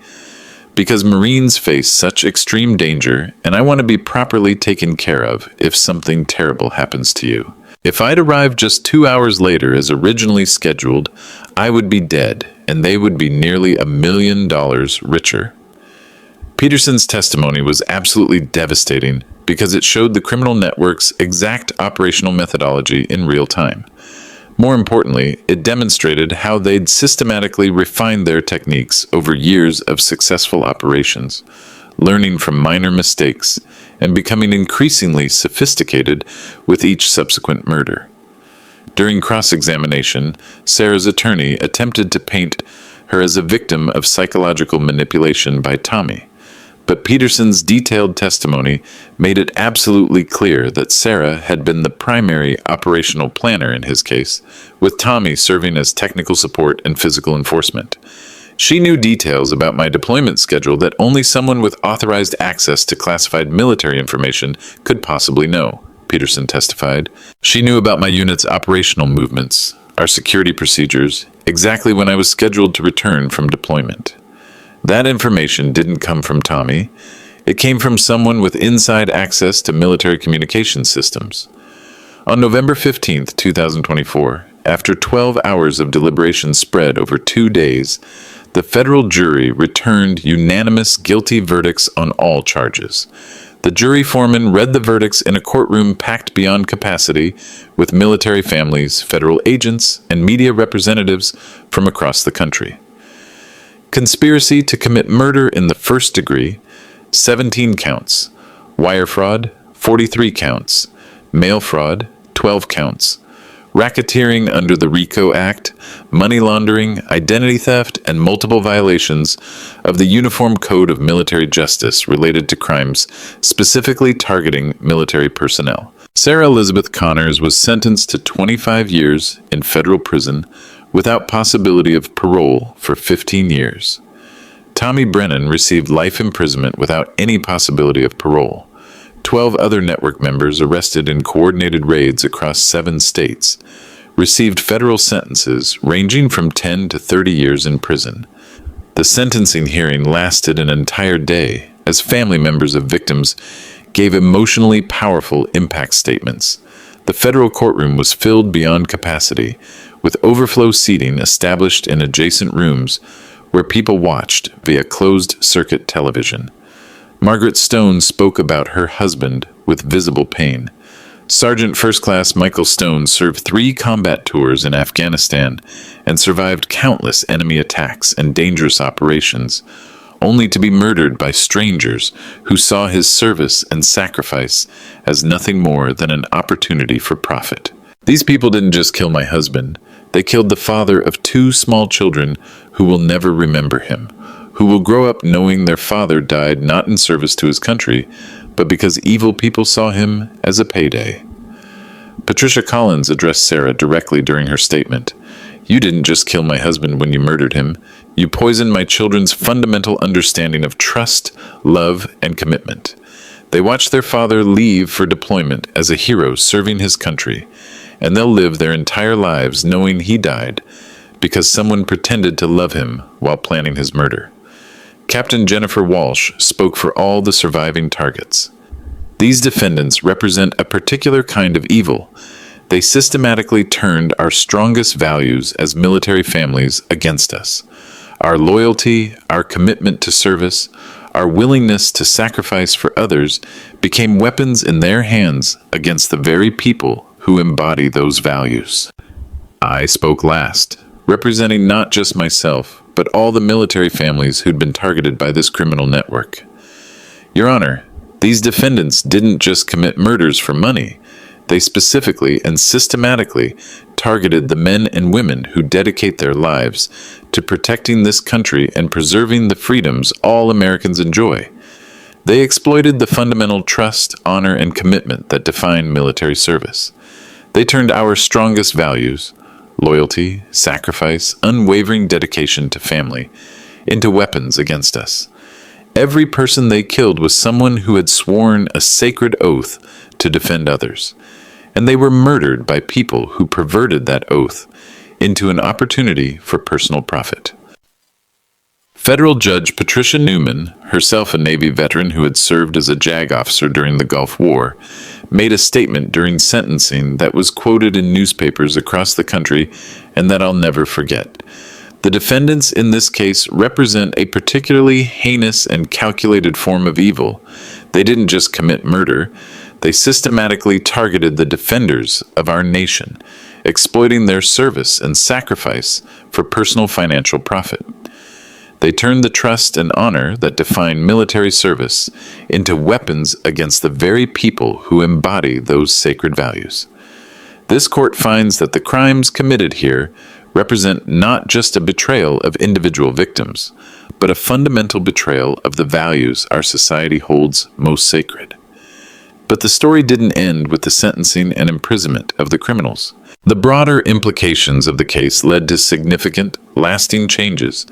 because Marines face such extreme danger, and I want to be properly taken care of if something terrible happens to you. If I'd arrived just 2 hours later as originally scheduled, I would be dead, and they would be nearly $1 million richer. Peterson's testimony was absolutely devastating because it showed the criminal network's exact operational methodology in real time. More importantly, it demonstrated how they'd systematically refined their techniques over years of successful operations, learning from minor mistakes and becoming increasingly sophisticated with each subsequent murder. During cross-examination, Sarah's attorney attempted to paint her as a victim of psychological manipulation by Tommy, but Peterson's detailed testimony made it absolutely clear that Sarah had been the primary operational planner in his case, with Tommy serving as technical support and physical enforcement. She knew details about my deployment schedule that only someone with authorized access to classified military information could possibly know, Peterson testified. She knew about my unit's operational movements, our security procedures, exactly when I was scheduled to return from deployment. That information didn't come from Tommy. It came from someone with inside access to military communication systems. On November 15, 2024, after 12 hours of deliberation spread over 2 days, the federal jury returned unanimous guilty verdicts on all charges. The jury foreman read the verdicts in a courtroom packed beyond capacity with military families, federal agents, and media representatives from across the country. Conspiracy to commit murder in the first degree, 17 counts. Wire fraud, 43 counts. Mail fraud, 12 counts. Racketeering under the RICO Act, money laundering, identity theft, and multiple violations of the Uniform Code of Military Justice related to crimes specifically targeting military personnel. Sarah Elizabeth Connors was sentenced to 25 years in federal prison without possibility of parole for 15 years. Tommy Brennan received life imprisonment without any possibility of parole. 12 other network members arrested in coordinated raids across 7 states, received federal sentences ranging from 10 to 30 years in prison. The sentencing hearing lasted an entire day as family members of victims gave emotionally powerful impact statements. The federal courtroom was filled beyond capacity, with overflow seating established in adjacent rooms where people watched via closed-circuit television. Margaret Stone spoke about her husband with visible pain. Sergeant First Class Michael Stone served 3 combat tours in Afghanistan and survived countless enemy attacks and dangerous operations, only to be murdered by strangers who saw his service and sacrifice as nothing more than an opportunity for profit. These people didn't just kill my husband, they killed the father of 2 small children who will never remember him, who will grow up knowing their father died not in service to his country, but because evil people saw him as a payday. Patricia Collins addressed Sarah directly during her statement. "You didn't just kill my husband when you murdered him. You poisoned my children's fundamental understanding of trust, love, and commitment. They watched their father leave for deployment as a hero serving his country, and they'll live their entire lives knowing he died because someone pretended to love him while planning his murder." Captain Jennifer Walsh spoke for all the surviving targets. "These defendants represent a particular kind of evil. They systematically turned our strongest values as military families against us. Our loyalty, our commitment to service, our willingness to sacrifice for others became weapons in their hands against the very people who embody those values." I spoke last, representing not just myself, but all the military families who'd been targeted by this criminal network. "Your Honor, these defendants didn't just commit murders for money. They specifically and systematically targeted the men and women who dedicate their lives to protecting this country and preserving the freedoms all Americans enjoy. They exploited the fundamental trust, honor, and commitment that define military service. They turned our strongest values, loyalty, sacrifice, unwavering dedication to family, into weapons against us. Every person they killed was someone who had sworn a sacred oath to defend others, and they were murdered by people who perverted that oath into an opportunity for personal profit." Federal Judge Patricia Newman, herself a Navy veteran who had served as a JAG officer during the Gulf War, made a statement during sentencing that was quoted in newspapers across the country and that I'll never forget. "The defendants in this case represent a particularly heinous and calculated form of evil. They didn't just commit murder, they systematically targeted the defenders of our nation, exploiting their service and sacrifice for personal financial profit. They turned the trust and honor that define military service into weapons against the very people who embody those sacred values. This court finds that the crimes committed here represent not just a betrayal of individual victims, but a fundamental betrayal of the values our society holds most sacred." But the story didn't end with the sentencing and imprisonment of the criminals. The broader implications of the case led to significant, lasting changes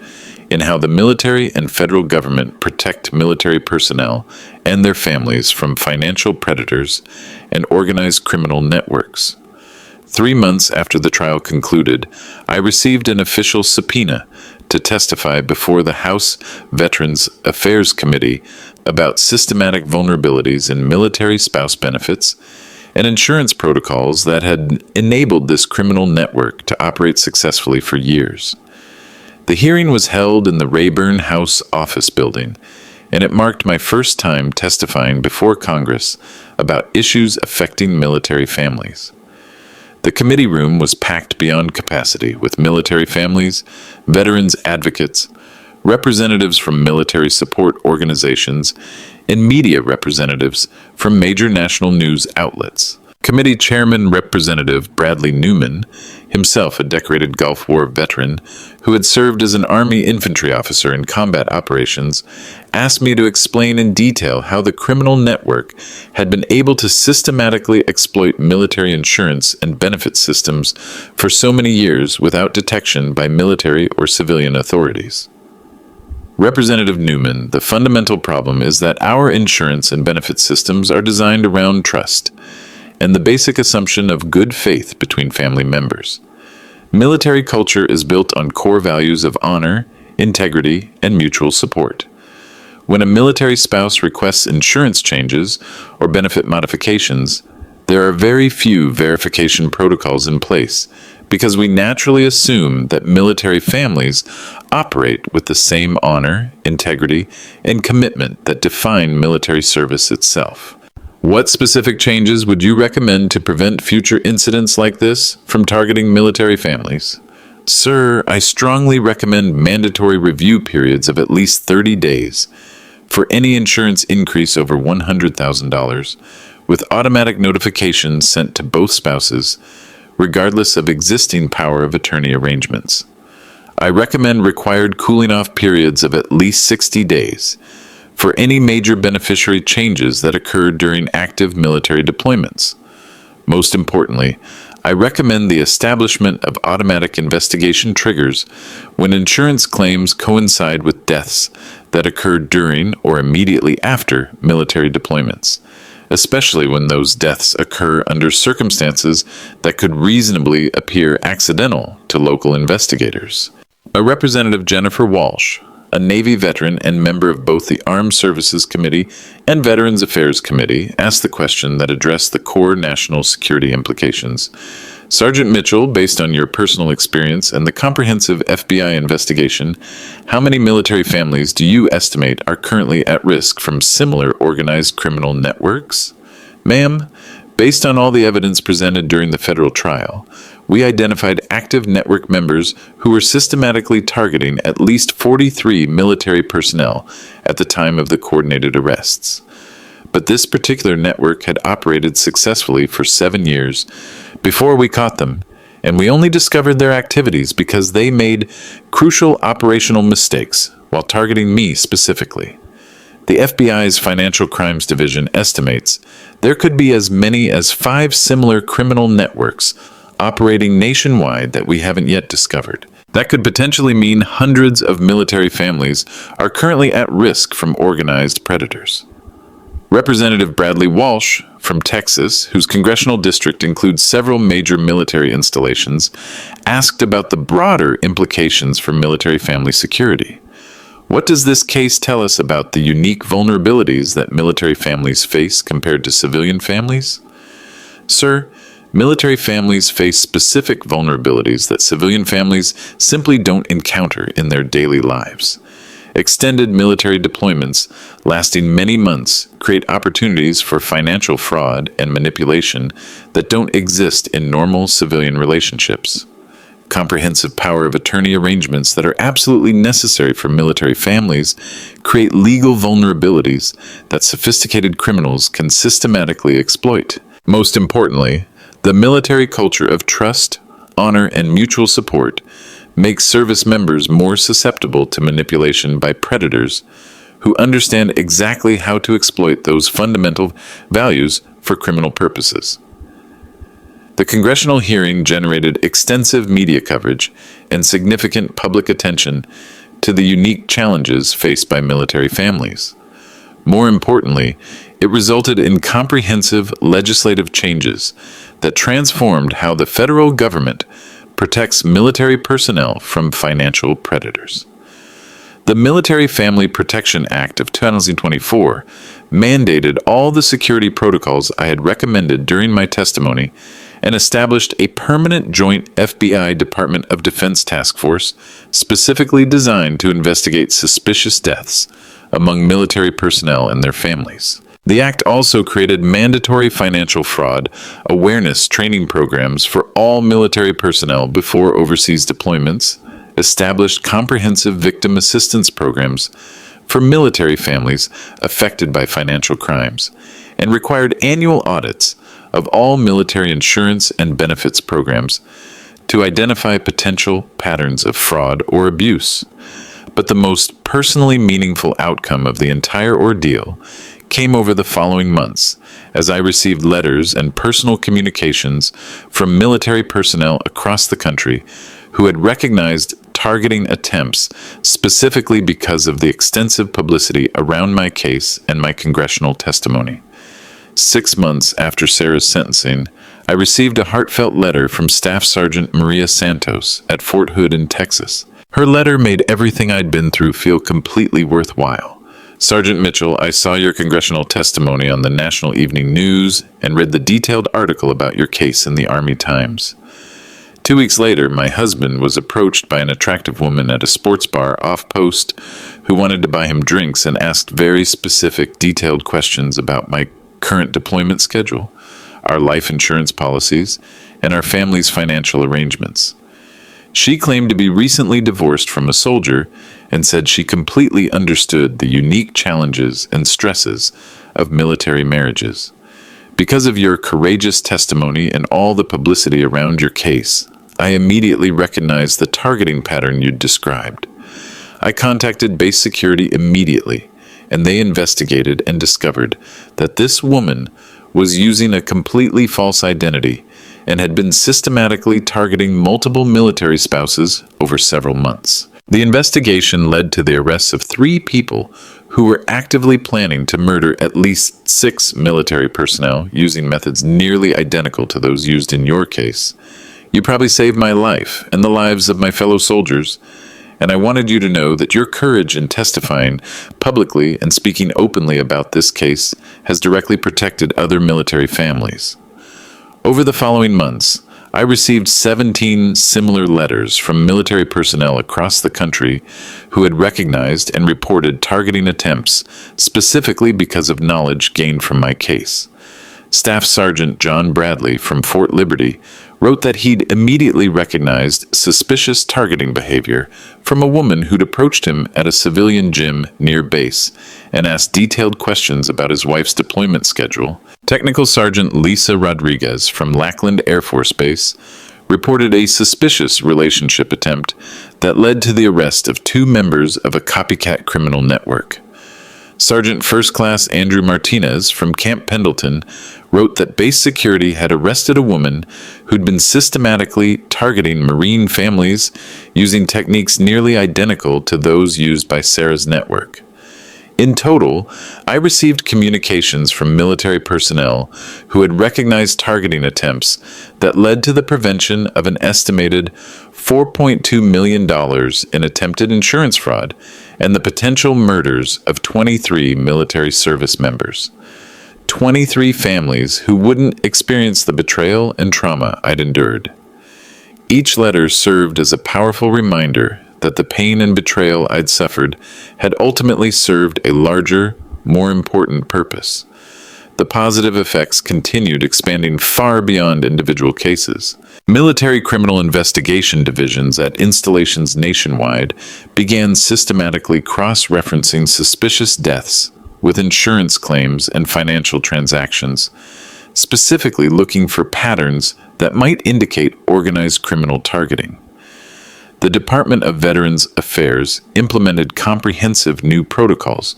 in how the military and federal government protect military personnel and their families from financial predators and organized criminal networks. 3 months after the trial concluded, I received an official subpoena to testify before the House Veterans Affairs Committee about systematic vulnerabilities in military spouse benefits and insurance protocols that had enabled this criminal network to operate successfully for years. The hearing was held in the Rayburn House office building, and it marked my first time testifying before Congress about issues affecting military families. The committee room was packed beyond capacity with military families, veterans advocates, representatives from military support organizations, and media representatives from major national news outlets. Committee Chairman Representative Bradley Newman, himself a decorated Gulf War veteran who had served as an Army infantry officer in combat operations, asked me to explain in detail how the criminal network had been able to systematically exploit military insurance and benefit systems for so many years without detection by military or civilian authorities. Representative Newman, the fundamental problem is that our insurance and benefit systems are designed around trust. and the basic assumption of good faith between family members. Military culture is built on core values of honor, integrity, and mutual support. When a military spouse requests insurance changes or benefit modifications, there are very few verification protocols in place because we naturally assume that military families operate with the same honor, integrity, and commitment that define military service itself. What specific changes would you recommend to prevent future incidents like this from targeting military families? Sir, I strongly recommend mandatory review periods of at least 30 days for any insurance increase over $100,000, with automatic notifications sent to both spouses, regardless of existing power of attorney arrangements. I recommend required cooling-off periods of at least 60 days for any major beneficiary changes that occur during active military deployments. Most importantly, I recommend the establishment of automatic investigation triggers when insurance claims coincide with deaths that occur during or immediately after military deployments, especially when those deaths occur under circumstances that could reasonably appear accidental to local investigators. A Representative Jennifer Walsh, a Navy veteran and member of both the Armed Services Committee and Veterans Affairs Committee, asked the question that addressed the core national security implications. Sergeant Mitchell, based on your personal experience and the comprehensive FBI investigation, how many military families do you estimate are currently at risk from similar organized criminal networks? Ma'am, based on all the evidence presented during the federal trial, we identified active network members who were systematically targeting at least 43 military personnel at the time of the coordinated arrests. But this particular network had operated successfully for 7 years before we caught them, and we only discovered their activities because they made crucial operational mistakes while targeting me specifically. The FBI's Financial Crimes Division estimates there could be as many as 5 similar criminal networks operating nationwide that we haven't yet discovered. That could potentially mean hundreds of military families are currently at risk from organized predators. Representative Bradley Walsh from Texas, whose congressional district includes several major military installations, asked about the broader implications for military family security. What does this case tell us about the unique vulnerabilities that military families face compared to civilian families? Sir, military families face specific vulnerabilities that civilian families simply don't encounter in their daily lives. Extended military deployments lasting many months create opportunities for financial fraud and manipulation that don't exist in normal civilian relationships. Comprehensive power of attorney arrangements that are absolutely necessary for military families create legal vulnerabilities that sophisticated criminals can systematically exploit. Most importantly, the military culture of trust, honor, and mutual support makes service members more susceptible to manipulation by predators who understand exactly how to exploit those fundamental values for criminal purposes. The congressional hearing generated extensive media coverage and significant public attention to the unique challenges faced by military families. More importantly, it resulted in comprehensive legislative changes that transformed how the federal government protects military personnel from financial predators. The Military Family Protection Act of 2024 mandated all the security protocols I had recommended during my testimony and established a permanent joint FBI Department of Defense task force specifically designed to investigate suspicious deaths among military personnel and their families. The act also created mandatory financial fraud awareness training programs for all military personnel before overseas deployments, established comprehensive victim assistance programs for military families affected by financial crimes, and required annual audits of all military insurance and benefits programs to identify potential patterns of fraud or abuse. But the most personally meaningful outcome of the entire ordeal came over the following months, as I received letters and personal communications from military personnel across the country who had recognized targeting attempts specifically because of the extensive publicity around my case and my congressional testimony. 6 months after Sarah's sentencing, I received a heartfelt letter from Staff Sergeant Maria Santos at Fort Hood in Texas. Her letter made everything I'd been through feel completely worthwhile. Sergeant Mitchell, I saw your congressional testimony on the National Evening News and read the detailed article about your case in the Army Times. 2 weeks later, my husband was approached by an attractive woman at a sports bar off-post who wanted to buy him drinks and asked very specific, detailed questions about my current deployment schedule, our life insurance policies, and our family's financial arrangements. She claimed to be recently divorced from a soldier and said she completely understood the unique challenges and stresses of military marriages. Because of your courageous testimony and all the publicity around your case, I immediately recognized the targeting pattern you'd described. I contacted base security immediately, and they investigated and discovered that this woman was using a completely false identity and had been systematically targeting multiple military spouses over several months. The investigation led to the arrests of 3 people who were actively planning to murder at least 6 military personnel using methods nearly identical to those used in your case. You probably saved my life and the lives of my fellow soldiers, and I wanted you to know that your courage in testifying publicly and speaking openly about this case has directly protected other military families. Over the following months, I received 17 similar letters from military personnel across the country who had recognized and reported targeting attempts specifically because of knowledge gained from my case. Staff Sergeant John Bradley from Fort Liberty wrote that he'd immediately recognized suspicious targeting behavior from a woman who'd approached him at a civilian gym near base and asked detailed questions about his wife's deployment schedule. Technical Sergeant Lisa Rodriguez from Lackland Air Force Base reported a suspicious relationship attempt that led to the arrest of 2 members of a copycat criminal network. Sergeant First Class Andrew Martinez from Camp Pendleton wrote that base security had arrested a woman who'd been systematically targeting Marine families using techniques nearly identical to those used by Sarah's network. In total, I received communications from military personnel who had recognized targeting attempts that led to the prevention of an estimated $4.2 million in attempted insurance fraud and the potential murders of 23 military service members. 23 families who wouldn't experience the betrayal and trauma I'd endured. Each letter served as a powerful reminder that the pain and betrayal I'd suffered had ultimately served a larger, more important purpose. The positive effects continued expanding far beyond individual cases. Military criminal investigation divisions at installations nationwide began systematically cross-referencing suspicious deaths with insurance claims and financial transactions, specifically looking for patterns that might indicate organized criminal targeting. The Department of Veterans Affairs implemented comprehensive new protocols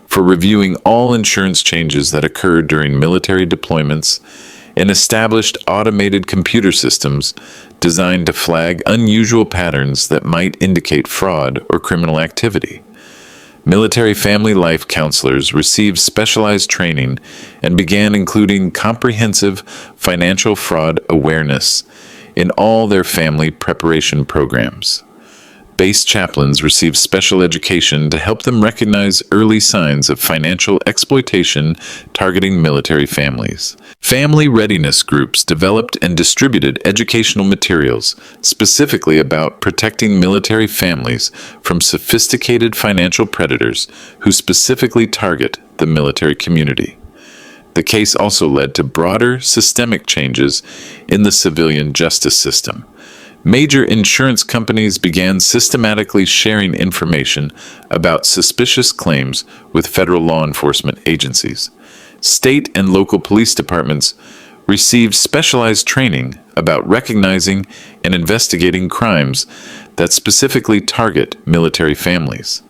for reviewing all insurance changes that occurred during military deployments and established automated computer systems designed to flag unusual patterns that might indicate fraud or criminal activity. Military family life counselors received specialized training and began including comprehensive financial fraud awareness in all their family preparation programs. Base chaplains received special education to help them recognize early signs of financial exploitation targeting military families. Family readiness groups developed and distributed educational materials specifically about protecting military families from sophisticated financial predators who specifically target the military community. The case also led to broader systemic changes in the civilian justice system. Major insurance companies began systematically sharing information about suspicious claims with federal law enforcement agencies. State and local police departments received specialized training about recognizing and investigating crimes that specifically target military families.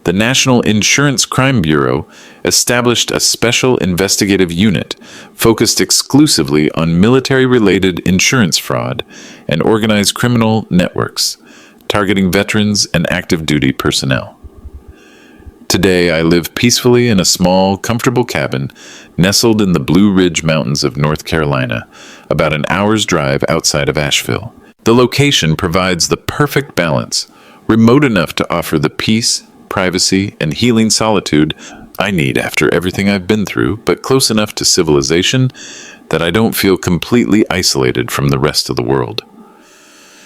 The National Insurance Crime Bureau established a special investigative unit focused exclusively on military-related insurance fraud and organized criminal networks, targeting veterans and active duty personnel. Today, I live peacefully in a small, comfortable cabin nestled in the Blue Ridge Mountains of North Carolina, about an hour's drive outside of Asheville. The location provides the perfect balance, remote enough to offer the peace, privacy, and healing solitude I need after everything I've been through, but close enough to civilization that I don't feel completely isolated from the rest of the world.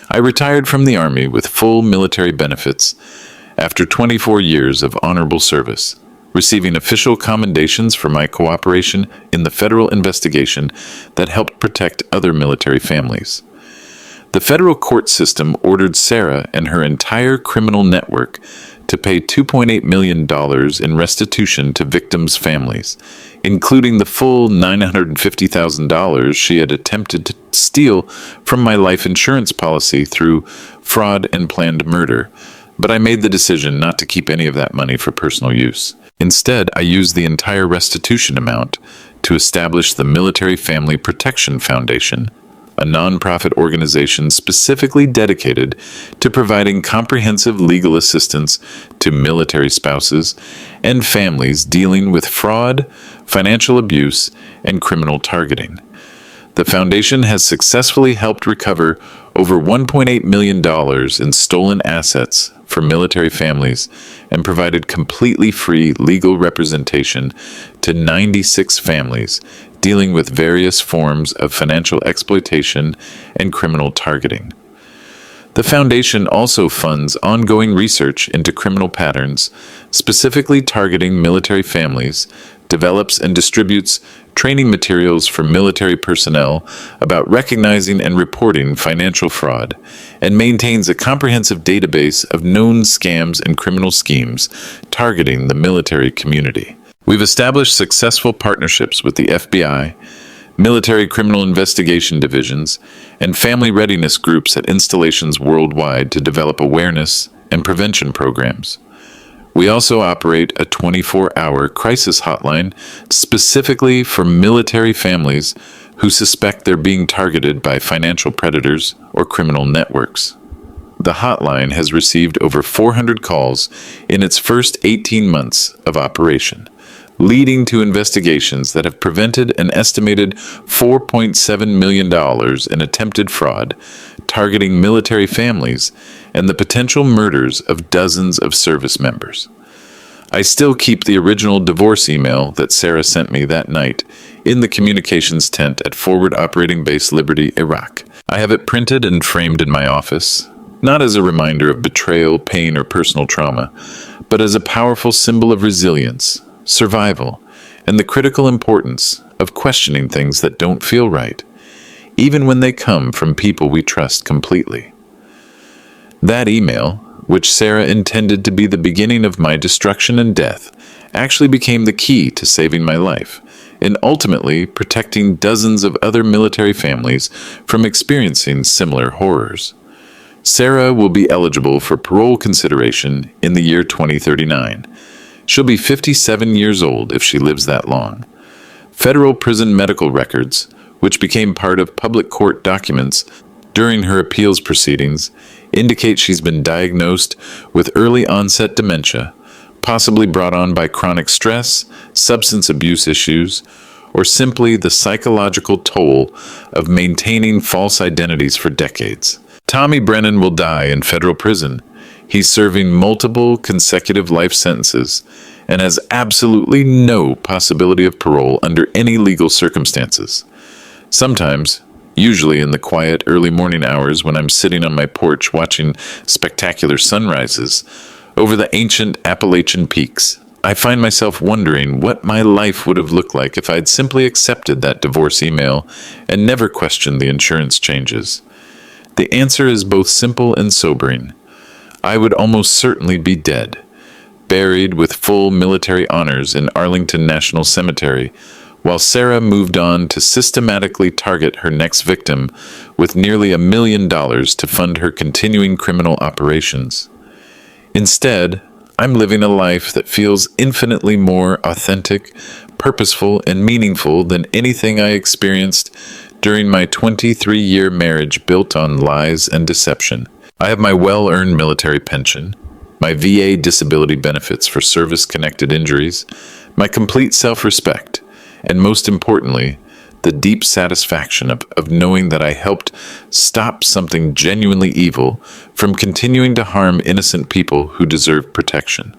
I retired from the Army with full military benefits after 24 years of honorable service, receiving official commendations for my cooperation in the federal investigation that helped protect other military families. The federal court system ordered Sarah and her entire criminal network to pay $2.8 million in restitution to victims' families, including the full $950,000 she had attempted to steal from my life insurance policy through fraud and planned murder. But I made the decision not to keep any of that money for personal use. Instead, I used the entire restitution amount to establish the Military Family Protection Foundation, a nonprofit organization specifically dedicated to providing comprehensive legal assistance to military spouses and families dealing with fraud, financial abuse, and criminal targeting. The foundation has successfully helped recover over $1.8 million in stolen assets for military families and provided completely free legal representation to 96 families dealing with various forms of financial exploitation and criminal targeting. The foundation also funds ongoing research into criminal patterns, specifically targeting military families, develops and distributes training materials for military personnel about recognizing and reporting financial fraud, and maintains a comprehensive database of known scams and criminal schemes targeting the military community. We've established successful partnerships with the FBI, military criminal investigation divisions, and family readiness groups at installations worldwide to develop awareness and prevention programs. We also operate a 24-hour crisis hotline specifically for military families who suspect they're being targeted by financial predators or criminal networks. The hotline has received over 400 calls in its first 18 months of operation, leading to investigations that have prevented an estimated $4.7 million in attempted fraud, targeting military families and the potential murders of dozens of service members. I still keep the original divorce email that Sarah sent me that night in the communications tent at Forward Operating Base Liberty, Iraq. I have it printed and framed in my office, not as a reminder of betrayal, pain, or personal trauma, but as a powerful symbol of resilience, survival, and the critical importance of questioning things that don't feel right, even when they come from people we trust completely. That email, which Sarah intended to be the beginning of my destruction and death, actually became the key to saving my life, and ultimately protecting dozens of other military families from experiencing similar horrors. Sarah will be eligible for parole consideration in the year 2039. She'll be 57 years old if she lives that long. Federal prison medical records, which became part of public court documents during her appeals proceedings, indicate she's been diagnosed with early onset dementia, possibly brought on by chronic stress, substance abuse issues, or simply the psychological toll of maintaining false identities for decades. Tommy Brennan will die in federal prison. He's serving multiple consecutive life sentences and has absolutely no possibility of parole under any legal circumstances. Sometimes, usually in the quiet early morning hours when I'm sitting on my porch watching spectacular sunrises over the ancient Appalachian peaks, I find myself wondering what my life would have looked like if I'd simply accepted that divorce email and never questioned the insurance changes. The answer is both simple and sobering. I would almost certainly be dead, buried with full military honors in Arlington National Cemetery, while Sarah moved on to systematically target her next victim with nearly $1 million to fund her continuing criminal operations. Instead, I'm living a life that feels infinitely more authentic, purposeful, and meaningful than anything I experienced during my 23-year marriage built on lies and deception. I have my well-earned military pension, my VA disability benefits for service-connected injuries, my complete self-respect, and most importantly, the deep satisfaction of knowing that I helped stop something genuinely evil from continuing to harm innocent people who deserve protection.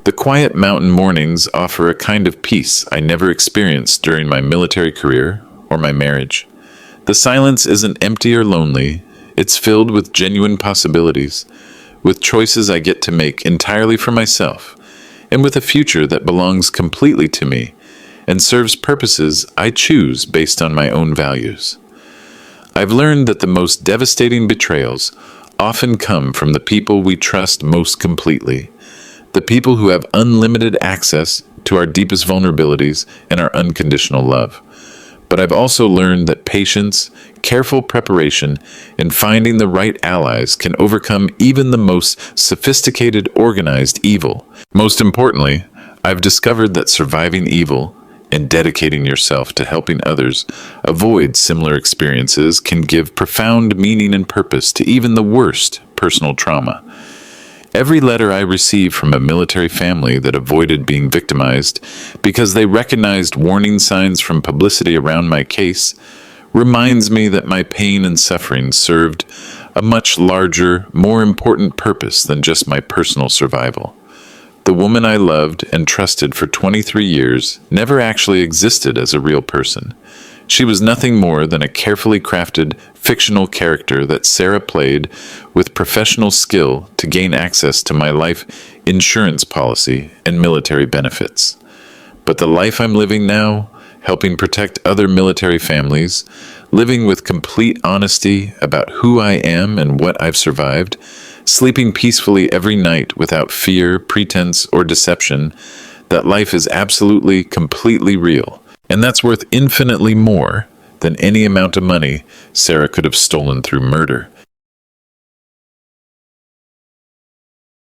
The quiet mountain mornings offer a kind of peace I never experienced during my military career or my marriage. The silence isn't empty or lonely, it's filled with genuine possibilities, with choices I get to make entirely for myself, and with a future that belongs completely to me and serves purposes I choose based on my own values. I've learned that the most devastating betrayals often come from the people we trust most completely, the people who have unlimited access to our deepest vulnerabilities and our unconditional love. But I've also learned that patience, careful preparation, and finding the right allies can overcome even the most sophisticated organized evil. Most importantly, I've discovered that surviving evil and dedicating yourself to helping others avoid similar experiences can give profound meaning and purpose to even the worst personal trauma. Every letter I receive from a military family that avoided being victimized because they recognized warning signs from publicity around my case reminds me that my pain and suffering served a much larger, more important purpose than just my personal survival. The woman I loved and trusted for 23 years never actually existed as a real person. She was nothing more than a carefully crafted, fictional character that Sarah played with professional skill to gain access to my life insurance policy and military benefits. But the life I'm living now, helping protect other military families, living with complete honesty about who I am and what I've survived, sleeping peacefully every night without fear, pretense, or deception, that life is absolutely, completely real. And that's worth infinitely more than any amount of money Sarah could have stolen through murder.